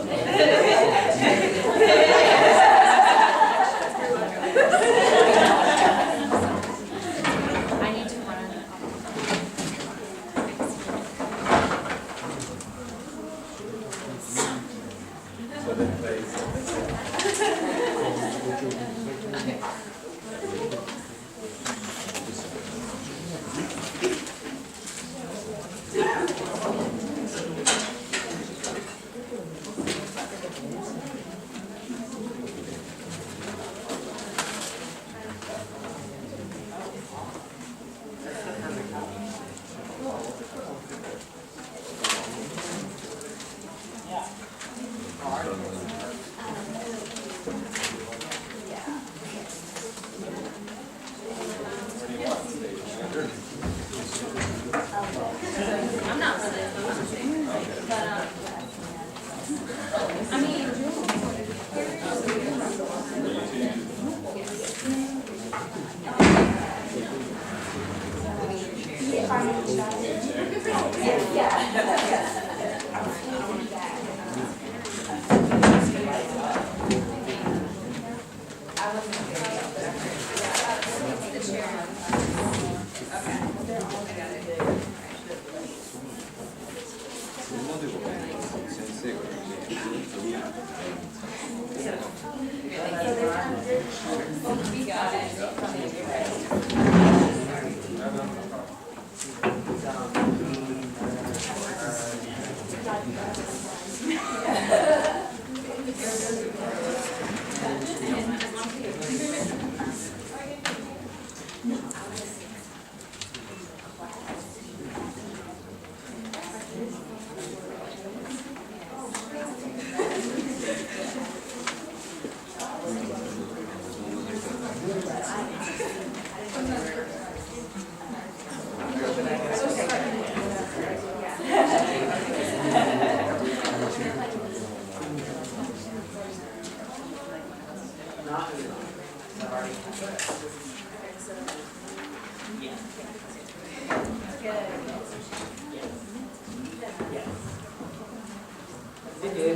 Speaker 5: ？Okay,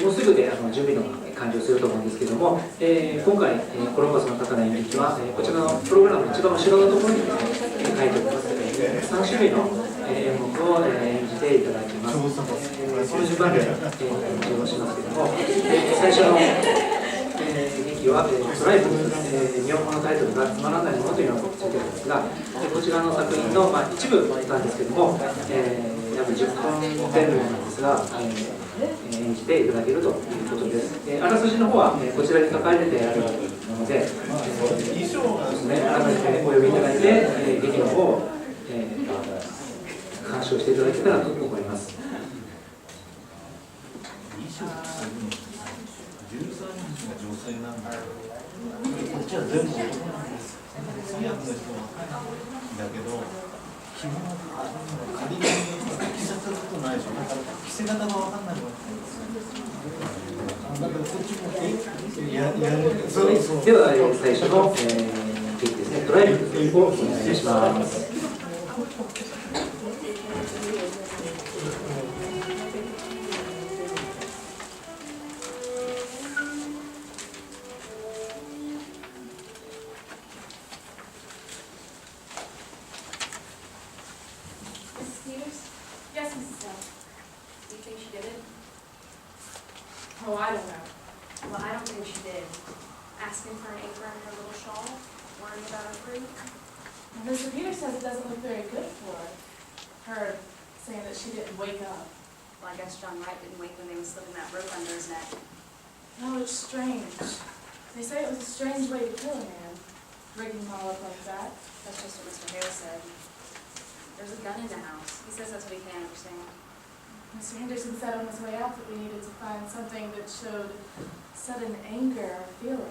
Speaker 1: もうすぐで準備の完了すると思うんですけども、今回、コロンバスの方の演劇は、こちらのプログラムの一番後ろのところにですね、書いております、3種類の演目を演じていただきます。この順番で演じをしますけども、最初の劇はトライブ、日本語のタイトルがつまらないものというのがついてるんですが、こちらの作品の、一部なんですけども、約10分前後なんですが、演じていただけるということです。あらすじの方は、こちらに書かれてあるので、改めてお呼びいただいて、劇の方を、鑑賞していただけたらと思います。
Speaker 6: 13人が女性なんだけど、こっちは全部男なんです。通訳の人だけど、基本仮に着させたことないでしょ。なんか着せ方が分かんないわけです。なんかこっちも
Speaker 1: では、最初の劇ですね、ドライブをお願いします。
Speaker 7: Yes, Mrs. Hill.
Speaker 2: Do you think she did it?
Speaker 7: Oh, I don't know.
Speaker 2: Well, I don't think she did. Asking for an apron and her little shawl, worrying about her fruit.
Speaker 7: Mr. Peters says it doesn't look very good for her saying that she didn't wake up.
Speaker 2: Well, I guess John Wright didn't wake when they were slipping that rope under his neck.
Speaker 7: No, it's strange. They say it was a strange way to kill a man, rigging him all up like that.
Speaker 2: That's just what Mr. Harris said. There's a gun in the house. He says that's what he can't understand.
Speaker 7: Mr. Henderson said on his way out that we needed to find something that showed sudden anger or feeling.
Speaker 2: I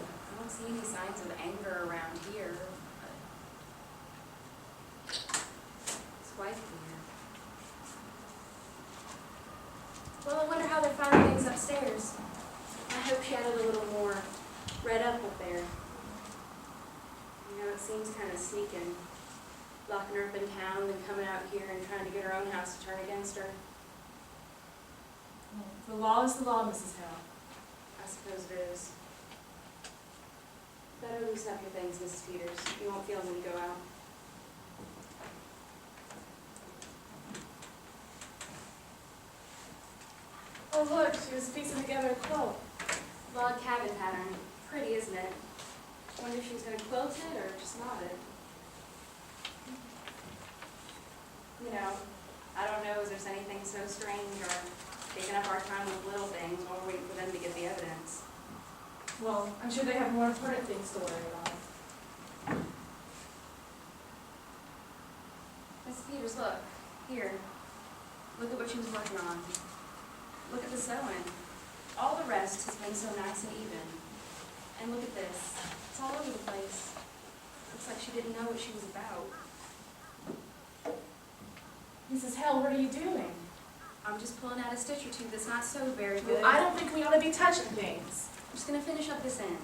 Speaker 2: don't see any signs of anger around here. His wife here. Well, I wonder how they're finding things upstairs. I hope she added a little more red up there. You know, it seems kind of sneaking. Locking her up in town, then coming out here and trying to get her own house to turn against her.
Speaker 7: The law is the law, Mrs. Hill.
Speaker 2: I suppose it is. Better loosen up your things, Mrs. Peters. You won't feel them when you go out.
Speaker 7: Oh, look, she was piecing together a quilt.
Speaker 2: Log cabin pattern. Pretty, isn't it? Wonder if she was going to quilt it or just knot it. You know, I don't know if there's anything so strange or taking up our time with little things while we're waiting for them to get the evidence.
Speaker 7: Well, I'm sure they have more important things to worry about.
Speaker 2: Miss Peters, look. Here. Look at what she was working on. Look at the sewing. All the rest has been so nice and even. And look at this. It's all over the place. Looks like she didn't know what she was about.
Speaker 7: Mrs. Hill, what are you doing?
Speaker 2: I'm just pulling out a stitch or two that's not so very good.
Speaker 7: Well, I don't think we ought to be touching things.
Speaker 2: I'm just going to finish up this end.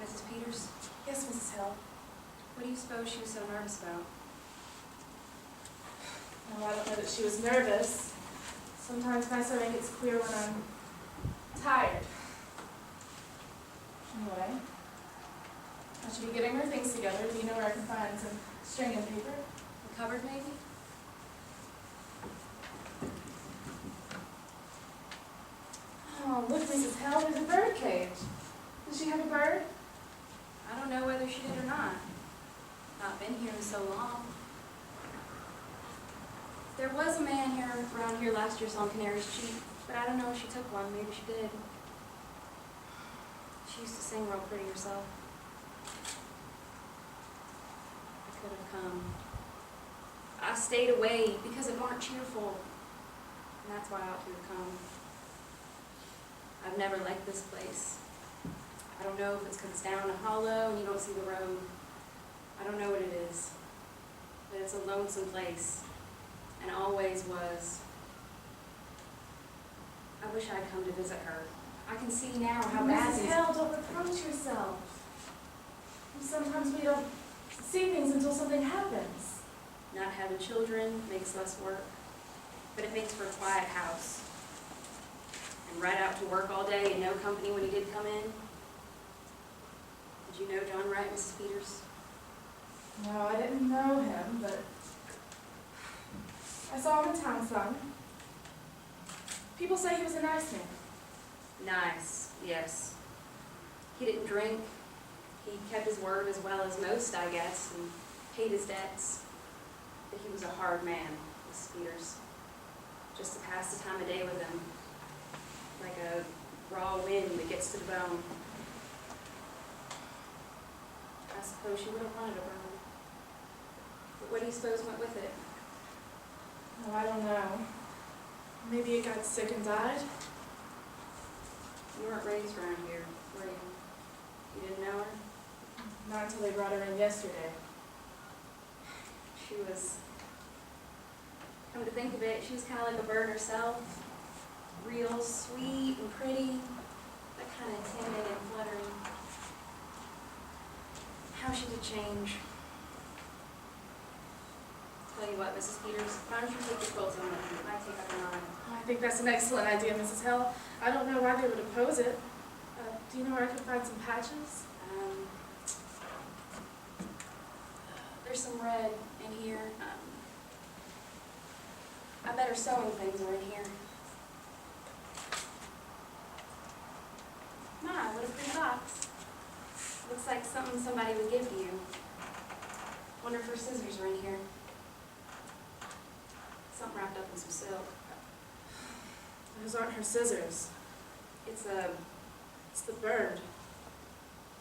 Speaker 2: Mrs. Peters,
Speaker 7: Yes, Mrs. Hill.
Speaker 2: what do you suppose she was so nervous about?
Speaker 7: Oh, I don't know that she was nervous. Sometimes my sewing gets clear when I'm tired. Anyway, I should be getting her things together. Do you know where I can find some string and paper?
Speaker 2: The cupboard, maybe?
Speaker 7: Oh, look, Mrs. Hell, there's a bird cage. Does she have a bird?
Speaker 8: I don't know whether she did or not. Not been here in so long. There was a man here around here last year selling canaries cheap, but I don't know if she took one. Maybe she did. She used to sing real pretty herself. I could have come. I stayed away because it weren't cheerful, and that's why I ought to have come. I've never liked this place. I don't know if it's because it's down a hollow and you don't see the road. I don't know what it is, but it's a lonesome place, and always was. I wish I'd come to visit her. I can see now how bad
Speaker 7: Mrs.
Speaker 8: things
Speaker 7: Hell, don't reproach yourself. Sometimes we don't see things until something happens.
Speaker 8: Not having children makes less work, but it makes for a quiet house. And right out to work all day and no company when he did come in. Did you know John Wright, Mrs. Peters?
Speaker 7: No, I didn't know him, but I saw him in town some. People say he was a nice man.
Speaker 8: Nice, yes. He didn't drink. He kept his word as well as most, I guess, and paid his debts. But he was a hard man, Mrs. Peters. Just to pass the time of day with him. Like a raw wind that gets to the bone. I suppose she would have wanted a bone. But what do you suppose went with it?
Speaker 7: Oh, I don't know. Maybe it got sick and died.
Speaker 8: You weren't raised around here, were you? You didn't know her?
Speaker 7: Not until they brought her in yesterday.
Speaker 8: She was, come to think of it, she was kind of like a bird herself. Real sweet and pretty, but kind of timid and fluttering. How she did change. Tell you what, Mrs. Peters, why don't you take your quilts on with you? It might take up your mind.
Speaker 7: I think that's an excellent idea, Mrs. Hell. I don't know why they would oppose it. Do you know where I could find some patches?
Speaker 8: There's some red in here. I bet her sewing things are in here. My, what a pretty box. Looks like something somebody would give to you. Wonder if her scissors are in here. Something wrapped up in some silk.
Speaker 7: Those aren't her scissors.
Speaker 8: It's
Speaker 7: It's the bird.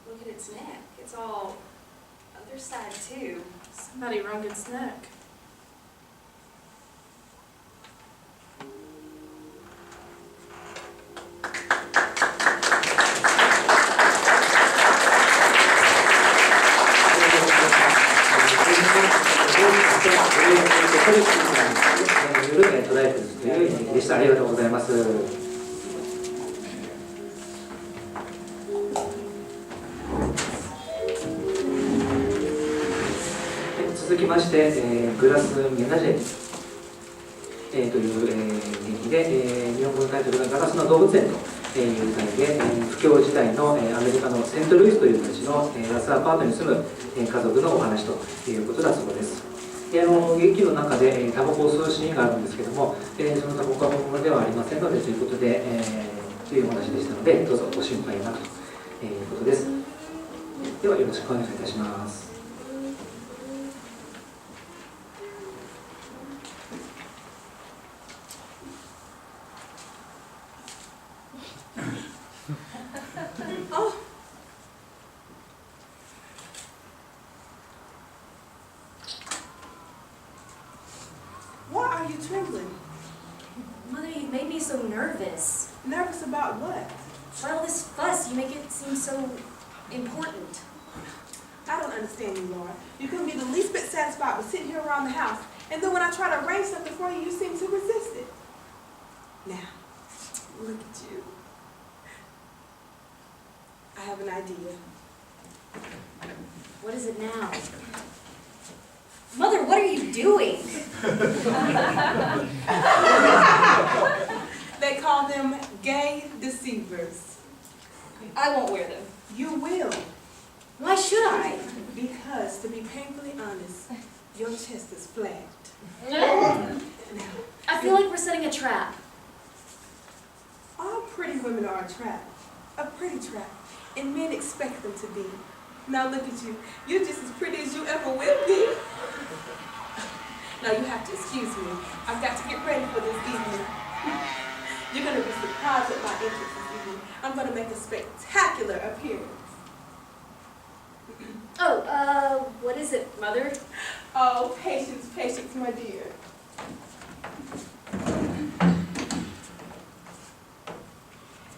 Speaker 8: look at its neck. It's all other side too.
Speaker 7: Somebody wrung its neck.
Speaker 1: ありがとうございます。続きまして、グラスミナジェという劇で、日本語のタイトルがガラスの動物園という題で、不況時代のアメリカのセントルイスという町のラスアパートに住む家族のお話ということだそうです。劇の中でタバコを吸うシーンがあるんですけども、そのタバコは本物ではありませんのでということで、というお話でしたので、どうぞご心配なくということです。ではよろしくお願いいたします。
Speaker 9: Why are you trembling?
Speaker 4: Mother, you made me so nervous.
Speaker 9: Nervous about what?
Speaker 4: For all this fuss, you make it seem so important.
Speaker 9: I don't understand you, Laura. You couldn't be the least bit satisfied with sitting here around the house, and then when I try to arrange something for you, you seem to resist it. Now, look at you. I have an idea.
Speaker 4: What is it now? Mother, what are you doing?
Speaker 9: They call them gay deceivers.
Speaker 4: I won't wear them.
Speaker 9: You will.
Speaker 4: Why should I?
Speaker 9: Because, to be painfully honest, your chest is flat.
Speaker 4: I feel like we're setting a trap.
Speaker 9: All pretty pretty women are a trap, a pretty trap, and men expect them to be. Now look at you. You're just as pretty as you ever will be. Now you have to excuse me. I've got to get ready for this evening. You're going to be surprised at my entrance this evening. I'm going to make a spectacular appearance.
Speaker 8: Oh, what is it, Mother?
Speaker 9: Oh, patience, patience, my dear.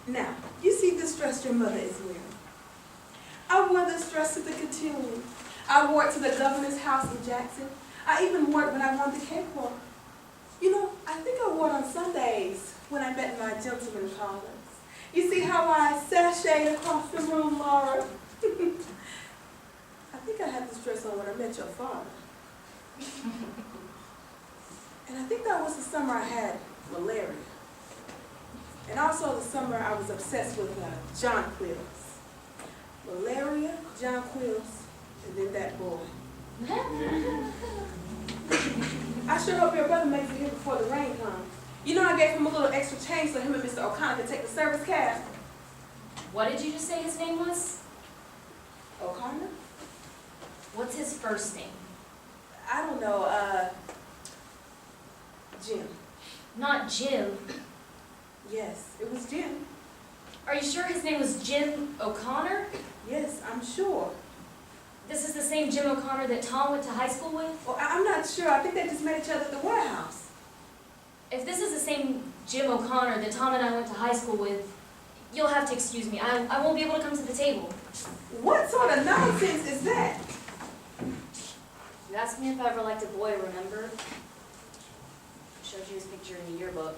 Speaker 9: Now, you see this dress your mother is wearing. I wore this dress to the cotillion. I wore it to the governor's house in Jackson. I even wore it when I won the cakewalk. You know, I think I wore it on Sundays when I met my gentleman callers. You see how I sashayed across the room, Laura? I think I had this dress on when I met your father. And I think that was the summer I had malaria. And also the summer I was obsessed with John Quills. Malaria, John Quills, and then that boy. I sure hope your brother makes it here before the rain comes. You know I gave him a little extra change so him and Mr. O'Connor can take the service cab.
Speaker 4: What did you just say his name was?
Speaker 9: O'Connor?
Speaker 4: What's his first name?
Speaker 9: I don't know, Jim.
Speaker 4: Not Jim.
Speaker 9: Yes, it was Jim.
Speaker 4: Are you sure his name was Jim O'Connor?
Speaker 9: Yes, I'm sure.
Speaker 4: This is the same Jim O'Connor that Tom went to high school with?
Speaker 9: Well, I'm not sure. I think they just met each other at the warehouse.
Speaker 4: If this is the same Jim O'Connor that Tom and I went to high school with, you'll have to excuse me. I won't be able to come to the table.
Speaker 9: What sort of nonsense is that?
Speaker 8: You asked me if I ever liked a boy, remember? I showed you his picture in the yearbook.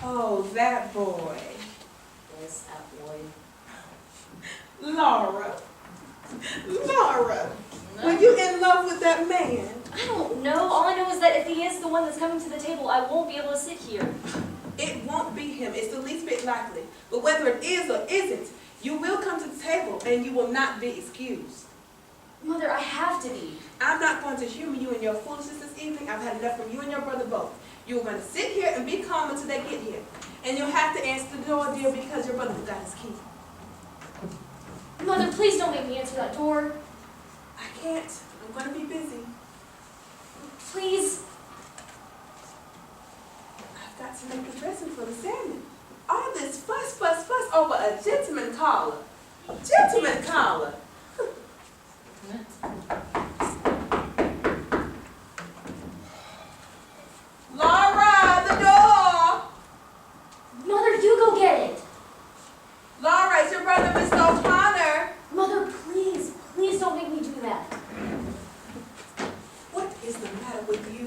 Speaker 9: Oh, that boy.
Speaker 8: Yes, that boy.
Speaker 9: Laura. Laura. Were you in love with that man?
Speaker 4: I don't know. All I know is that if he is the one that's coming to the table, I won't be able to sit here.
Speaker 9: It won't be him. It's the least bit likely. But whether it is or isn't, you will come to the table and you will not be excused.
Speaker 4: Mother, I have to be.
Speaker 9: I'm not going to humor you in your foolishness this evening. I've had enough from you and your brother both. You're going to sit here and be calm until they get here. And you'll have to answer the door, dear, because your brother forgot his key.
Speaker 4: Mother, please don't make me answer that door.
Speaker 9: I can't. I'm going to be busy.
Speaker 4: Please.
Speaker 9: I've got to make the dressing for the salmon. All this fuss over a gentleman caller. Gentleman caller. Laura, the door!
Speaker 4: Mother, you go get it.
Speaker 9: Laura, it's your brother, Mr. O'Connor.
Speaker 4: Mother, please, please don't make me do that.
Speaker 9: What is the matter with you?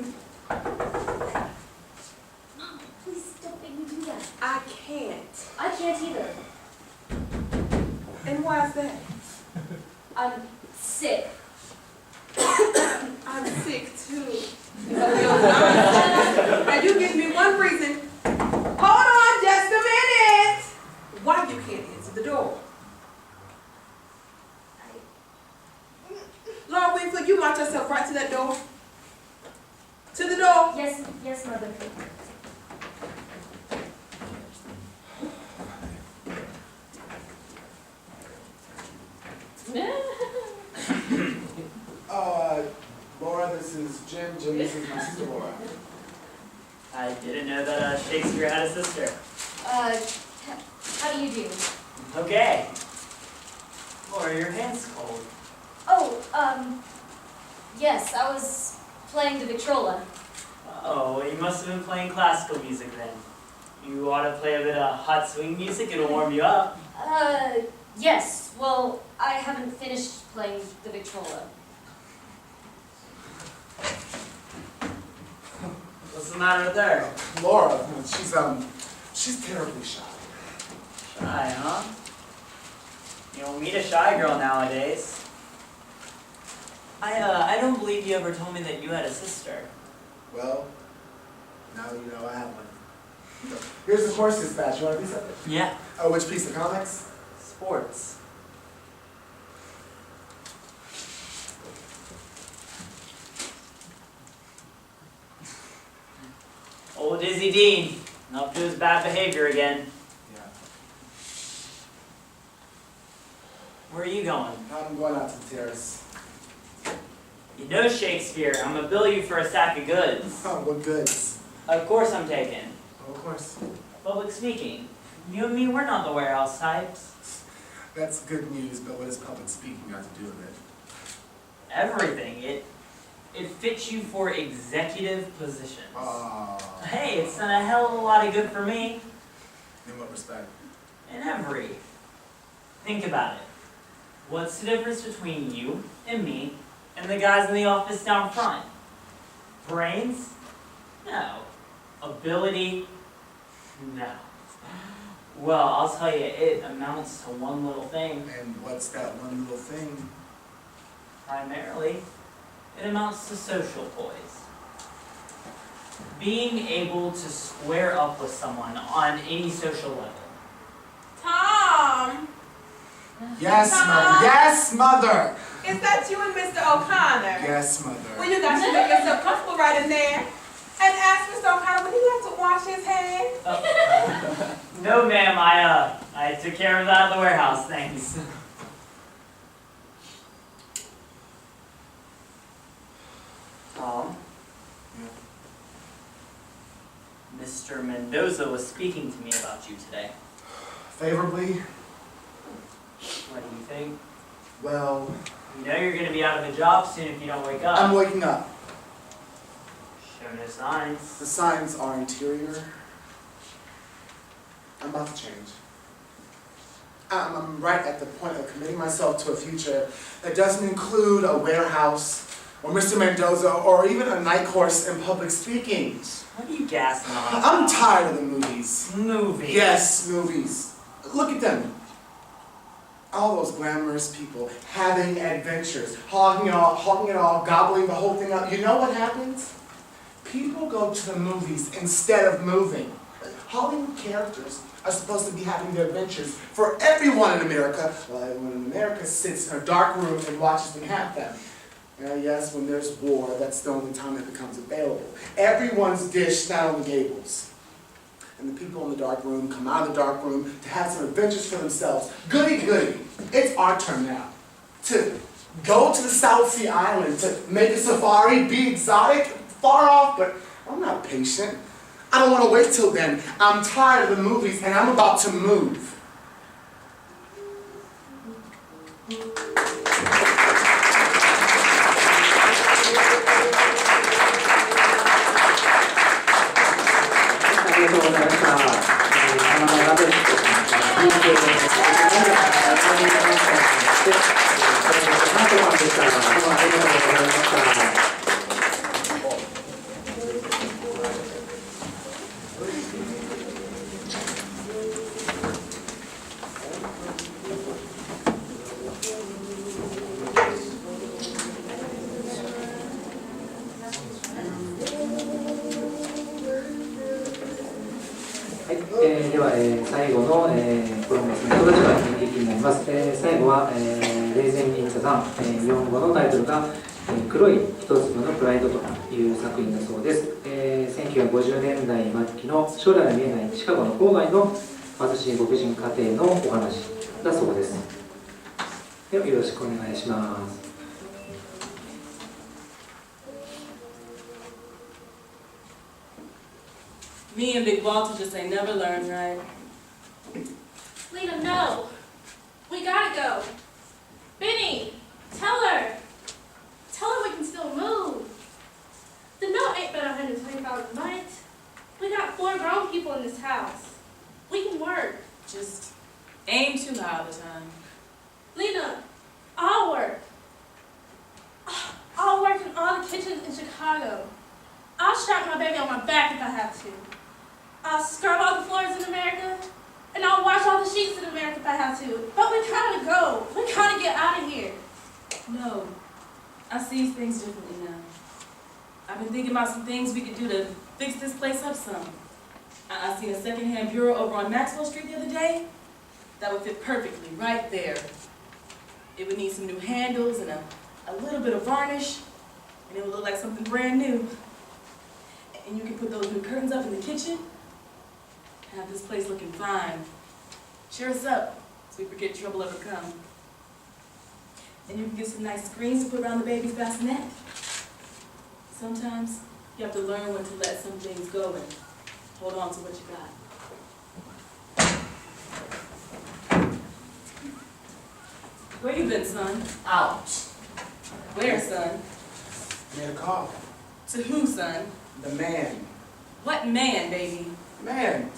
Speaker 4: Mom, please don't make me do that.
Speaker 9: I can't.
Speaker 4: I can't either.
Speaker 9: And why is that?
Speaker 4: I'm sick.
Speaker 9: I'm sick too. Now you give me one reason. Hold on just a minute. Why you can't answer the door? Laura Winfield, you march yourself right to that door. To the door.
Speaker 4: Yes, yes, Mother.
Speaker 10: Laura, this is Jim. Jim, this is my sister Laura.
Speaker 11: I didn't know that Shakespeare had a sister.
Speaker 4: How do you do?
Speaker 11: Okay. Laura, your hand's cold.
Speaker 4: Oh, yes, I was playing the Victrola.
Speaker 11: Oh, well, you must have been playing classical music then. You ought to play a bit of hot swing music, it'll warm you up.
Speaker 4: Yes, well, I haven't finished playing the Victrola.
Speaker 11: What's the matter with her?
Speaker 10: Laura, she's terribly shy.
Speaker 11: Shy, huh? You don't meet a shy girl nowadays. I don't believe you ever told me that you had a sister.
Speaker 10: Well, now you know I have one. Here's the course dispatch. You want a piece of it?
Speaker 11: Yeah.
Speaker 10: Oh, which piece? The comics?
Speaker 11: Sports. Old Izzy Dean, up to his bad behavior again.
Speaker 10: Yeah.
Speaker 11: Where are you going?
Speaker 10: I'm going out to the terrace.
Speaker 11: You know Shakespeare. I'm gonna bill you for a sack of goods.
Speaker 10: Oh, what goods?
Speaker 11: Of course I'm taking.
Speaker 10: Oh, of course.
Speaker 11: Public speaking. You and me, we're not the warehouse types.
Speaker 10: That's good news, but what does public speaking got to do with it?
Speaker 11: Everything. It fits you for executive positions. Hey, it's done a hell of a lot of good for me.
Speaker 10: In what respect?
Speaker 11: In every. Think about it. What's the difference between you and me and the guys in the office down front? Brains? No. Ability? No. Well, I'll tell you, it amounts to one little thing.
Speaker 10: And what's that one little thing?
Speaker 11: Primarily, it amounts to social poise. Being able to square up with someone on any social level.
Speaker 9: Tom!
Speaker 10: Yes,
Speaker 9: Tom?
Speaker 10: mother. Yes, mother.
Speaker 9: Is that you and Mr. O'Connor?
Speaker 10: Yes, mother.
Speaker 9: Well, you guys should make yourself comfortable right in there. And ask Mr. O'Connor, would he like to wash his hands?
Speaker 11: No, ma'am, I took care of that at the warehouse, thanks. Tom? Mr. Mendoza was speaking to me about you today.
Speaker 10: Favorably?
Speaker 11: What do you think?
Speaker 10: Well,
Speaker 11: You know you're going to be out of a job soon if you don't wake up.
Speaker 10: I'm waking up.
Speaker 11: Show no signs.
Speaker 10: The signs are interior. I'm about to change. I'm right at the point of committing myself to a future that doesn't include a warehouse, or Mr. Mendoza, or even a night course in public speaking.
Speaker 11: What are you gassing on?
Speaker 10: I'm tired of the movies.
Speaker 11: Movies?
Speaker 10: Yes, movies. Look at them. All those glamorous people having adventures, hogging it all, gobbling the whole thing up. You know what happens? People go to the movies instead of moving. Hollywood characters are supposed to be having their adventures for everyone in America, while everyone in America sits in a dark room and watches them have them. Yes, when there's war, that's the only time it becomes available. Everyone's dish not only Gables. And the people in the dark room come out of the dark room to have some adventures for themselves. Goody, goody. It's our turn now to go to the South Sea Island, to make a safari, be exotic, far off, but I'm not patient. I don't want to wait till then. I'm tired of the movies and I'm about to move.
Speaker 1: では、最後の、コロンバスの人たちが演劇になります。最後は、レーゼン・ミンタさん、日本語のタイトルが、黒い一粒のプライドという作品だそうです。1950年代末期の将来が見えないシカゴの郊外の貧しい黒人家庭のお話だそうです。ではよろしくお願いします。
Speaker 12: Me and Big Walter just ain't never learned, right?
Speaker 4: Lena, no. We gotta go. Benny, tell her. Tell her we can still move. The note ain't but $120 a month. We got 4 grown people in this house. We can work.
Speaker 12: Just aim too high all the time.
Speaker 4: Lena, I'll work. I'll work in all the kitchens in Chicago. I'll strap my baby on my back if I have to. I'll scrub all the floors in America, and I'll wash all the sheets in America if I have to. But we gotta go. We gotta get out of here.
Speaker 12: No, I see things differently now. I've been thinking about some things we could do to fix this place up some. I seen a secondhand bureau over on Maxwell Street the other day. That would fit perfectly right there. It would need some new handles and a little bit of varnish, and it would look like something brand new. And you can put those new curtains up in the kitchen, have this place looking fine. Cheer us up, so we forget trouble ever come. And you can get some nice screens to put around the baby's bassinet. Sometimes you have to learn when to let some things go and hold on to what you got. Where you been, son?
Speaker 10: Out.
Speaker 12: Where, son?
Speaker 10: Made a call.
Speaker 12: To who, son?
Speaker 10: The man.
Speaker 12: What man, baby?
Speaker 10: Man.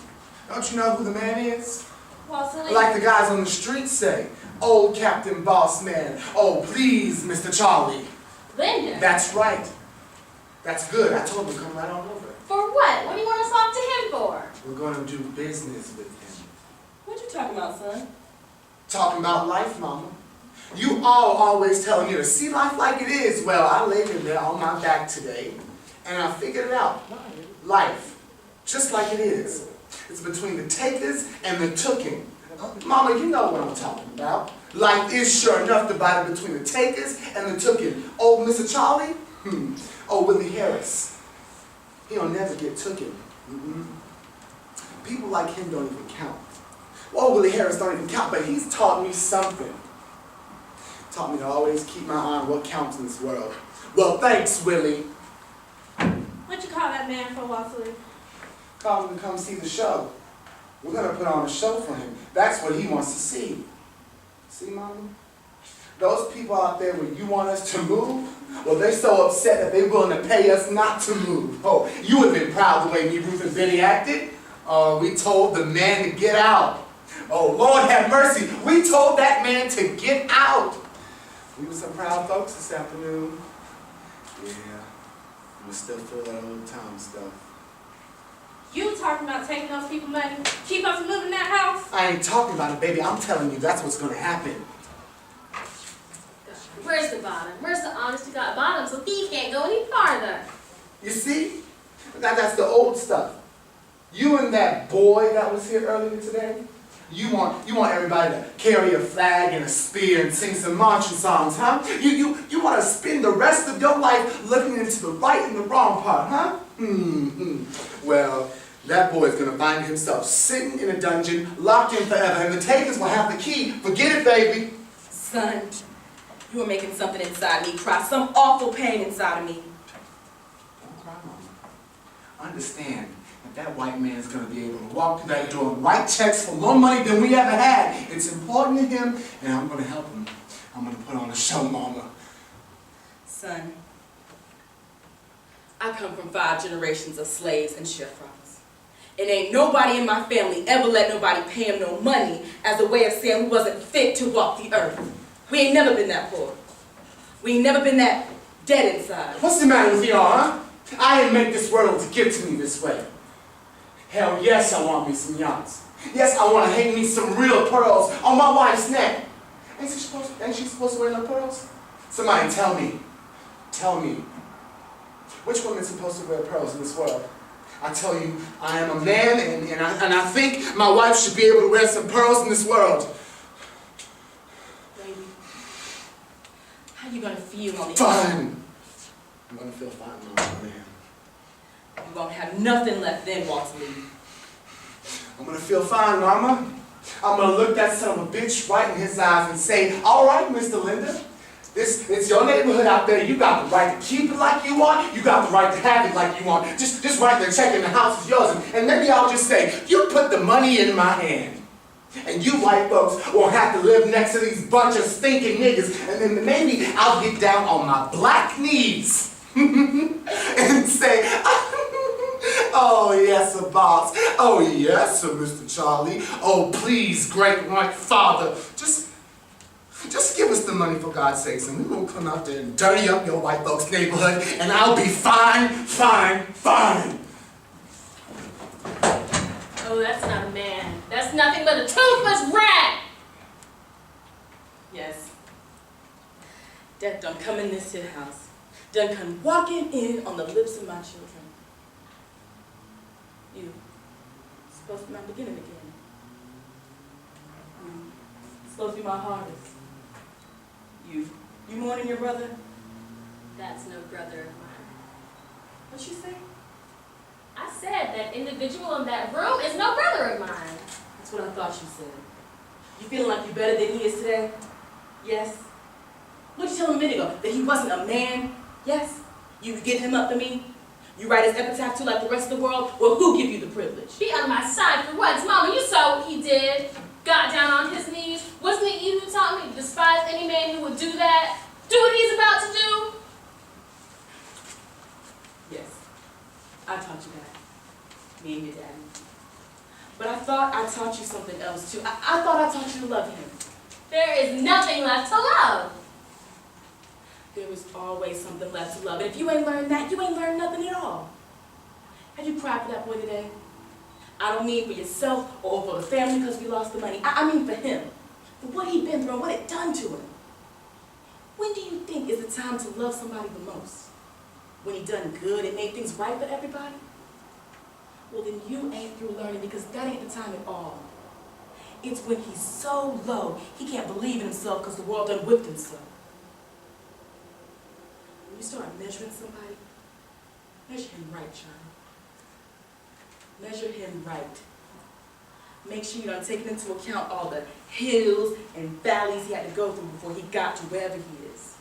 Speaker 10: Don't you know who the man is?
Speaker 12: Well, silly.
Speaker 10: Like the guys on the street say, old Captain Boss Man. Oh, please, Mr. Charlie.
Speaker 8: Linda?
Speaker 10: That's right. That's good. I told him to come right on over.
Speaker 8: For what? What do you want us to talk to him for?
Speaker 10: We're going to do business with him.
Speaker 12: What you talking about, son?
Speaker 10: Talking about life, Mama. You all always telling me to see life like it is. Well, I laid in there on my back today, and I figured it out. Life, just like it is. It's between the takers and the tooken. Mama, you know what I'm talking about. Life is sure enough divided between the takers and the tooken. Old Mr. Charlie? Oh, Willie Harris. He'll never get tooken. People like him don't even count. Well, Willie Harris don't even count, but he's taught me something. Taught me to always keep my eye on what counts in this world. Well, thanks, Willie.
Speaker 9: What'd you call that man for, Walter?
Speaker 10: Called him to come see the show. We're going to put on a show for him. That's what he wants to see. See, Mama? Those people out there where you want us to move, well, they're so upset that they're willing to pay us not to move. Oh, you would have been proud the way me, Ruth, and Betty acted. We told the man to get out. Oh, Lord have mercy. We told that man to get out. We were some proud folks this afternoon. Yeah, we still feel that old time stuff.
Speaker 9: You talking about taking those people money? Keep us from moving that house?
Speaker 10: I ain't talking about it, baby. I'm telling you, that's what's going to happen.
Speaker 8: Where's the bottom? Where's the honest to God bottom so thieves can't go any farther?
Speaker 10: You see? That's the old stuff. You and that boy that was here earlier today, you want everybody to carry a flag and a spear and sing some marching songs, huh? You want to spend the rest of your life looking into the right and the wrong part, huh? Well, that boy's going to find himself sitting in a dungeon, locked in forever, and the takers will have the key. Forget it, baby.
Speaker 12: Son, you are making something inside me cry, some awful pain inside of me.
Speaker 10: Don't cry, Mama. Understand that white man's going to be able to walk through that door and write checks for more money than we ever had. It's important to him, and I'm going to help him. I'm going to put on a show, Mama.
Speaker 12: Son, I come from 5 generations of slaves and sharecroppers. And ain't nobody in my family ever let nobody pay him no money as a way of saying we wasn't fit to walk the earth. We ain't never been that poor. We ain't never been that dead inside.
Speaker 10: What's the matter with y'all, huh? I didn't make this world to give to me this way. Hell yes, I want me some yachts. Yes, I want to hang me some real pearls on my wife's neck. Ain't she supposed to wear no pearls? Somebody tell me. Tell me. Which woman's supposed to wear pearls in this world? I tell you, I am a man, and I think my wife should be able to wear some pearls in this world.
Speaker 12: Baby, how you gonna feel on the
Speaker 10: Fine. I'm gonna feel fine, Mama, man.
Speaker 12: You won't have nothing left then, Walter Lee.
Speaker 10: I'm gonna feel fine, Mama. I'm gonna look that son of a bitch right in his eyes and say, all right, Mr. Linda, it's your neighborhood out there. You got the right to keep it like you want. You got the right to have it like you want. Just write the check and the house is yours. And maybe I'll just say, you put the money in my hand. And you white folks won't have to live next to these bunch of stinking niggas. And then maybe I'll get down on my black knees and say, oh, yes, sir, boss. Oh, yes, sir, Mr. Charlie. Oh, please, great white father. Just give us the money for God's sakes, and we won't come out there and dirty up your white folks' neighborhood, and I'll be fine, fine, fine.
Speaker 8: Oh, that's not a man. That's nothing but a toothless rat!
Speaker 12: Yes. That done come in this here house. Done come walking in on the lips of my children. You supposed to be my beginning again. Supposed to be my hardest. You mourning your brother?
Speaker 8: That's no brother of mine.
Speaker 12: What'd you say?
Speaker 8: I said that individual in that room is no brother of mine.
Speaker 12: That's what I thought you said. You feeling like you're better than he is today? Yes? What'd you tell him a minute ago? That he wasn't a man? Yes? You give him up to me? You write his epitaph too like the rest of the world? Well, who give you the privilege?
Speaker 7: Be on my side for once. Mama, you saw what he did. Got down on his knees. Wasn't it you who taught me to despise any man who would do that? Do what he's about to do?
Speaker 12: Yes. I taught you that. Me and your daddy. But I thought I taught you something else too. I thought I taught you to love him.
Speaker 7: There is nothing left to love.
Speaker 12: There is always something left to love. And if you ain't learned that, you ain't learned nothing at all. Have you cried for that boy today? I don't mean for yourself or for the family because we lost the money. I mean for him. For what he'd been through and what it done to him. When do you think is the time to love somebody the most? When he done good and made things right for everybody? Well, then you ain't through learning because that ain't the time at all. It's when he's so low, he can't believe in himself because the world done whipped him so. When you start measuring somebody, measure him right, child. Measure him right. Make sure you don't take into account all the hills and valleys he had to go through before he got to wherever he is.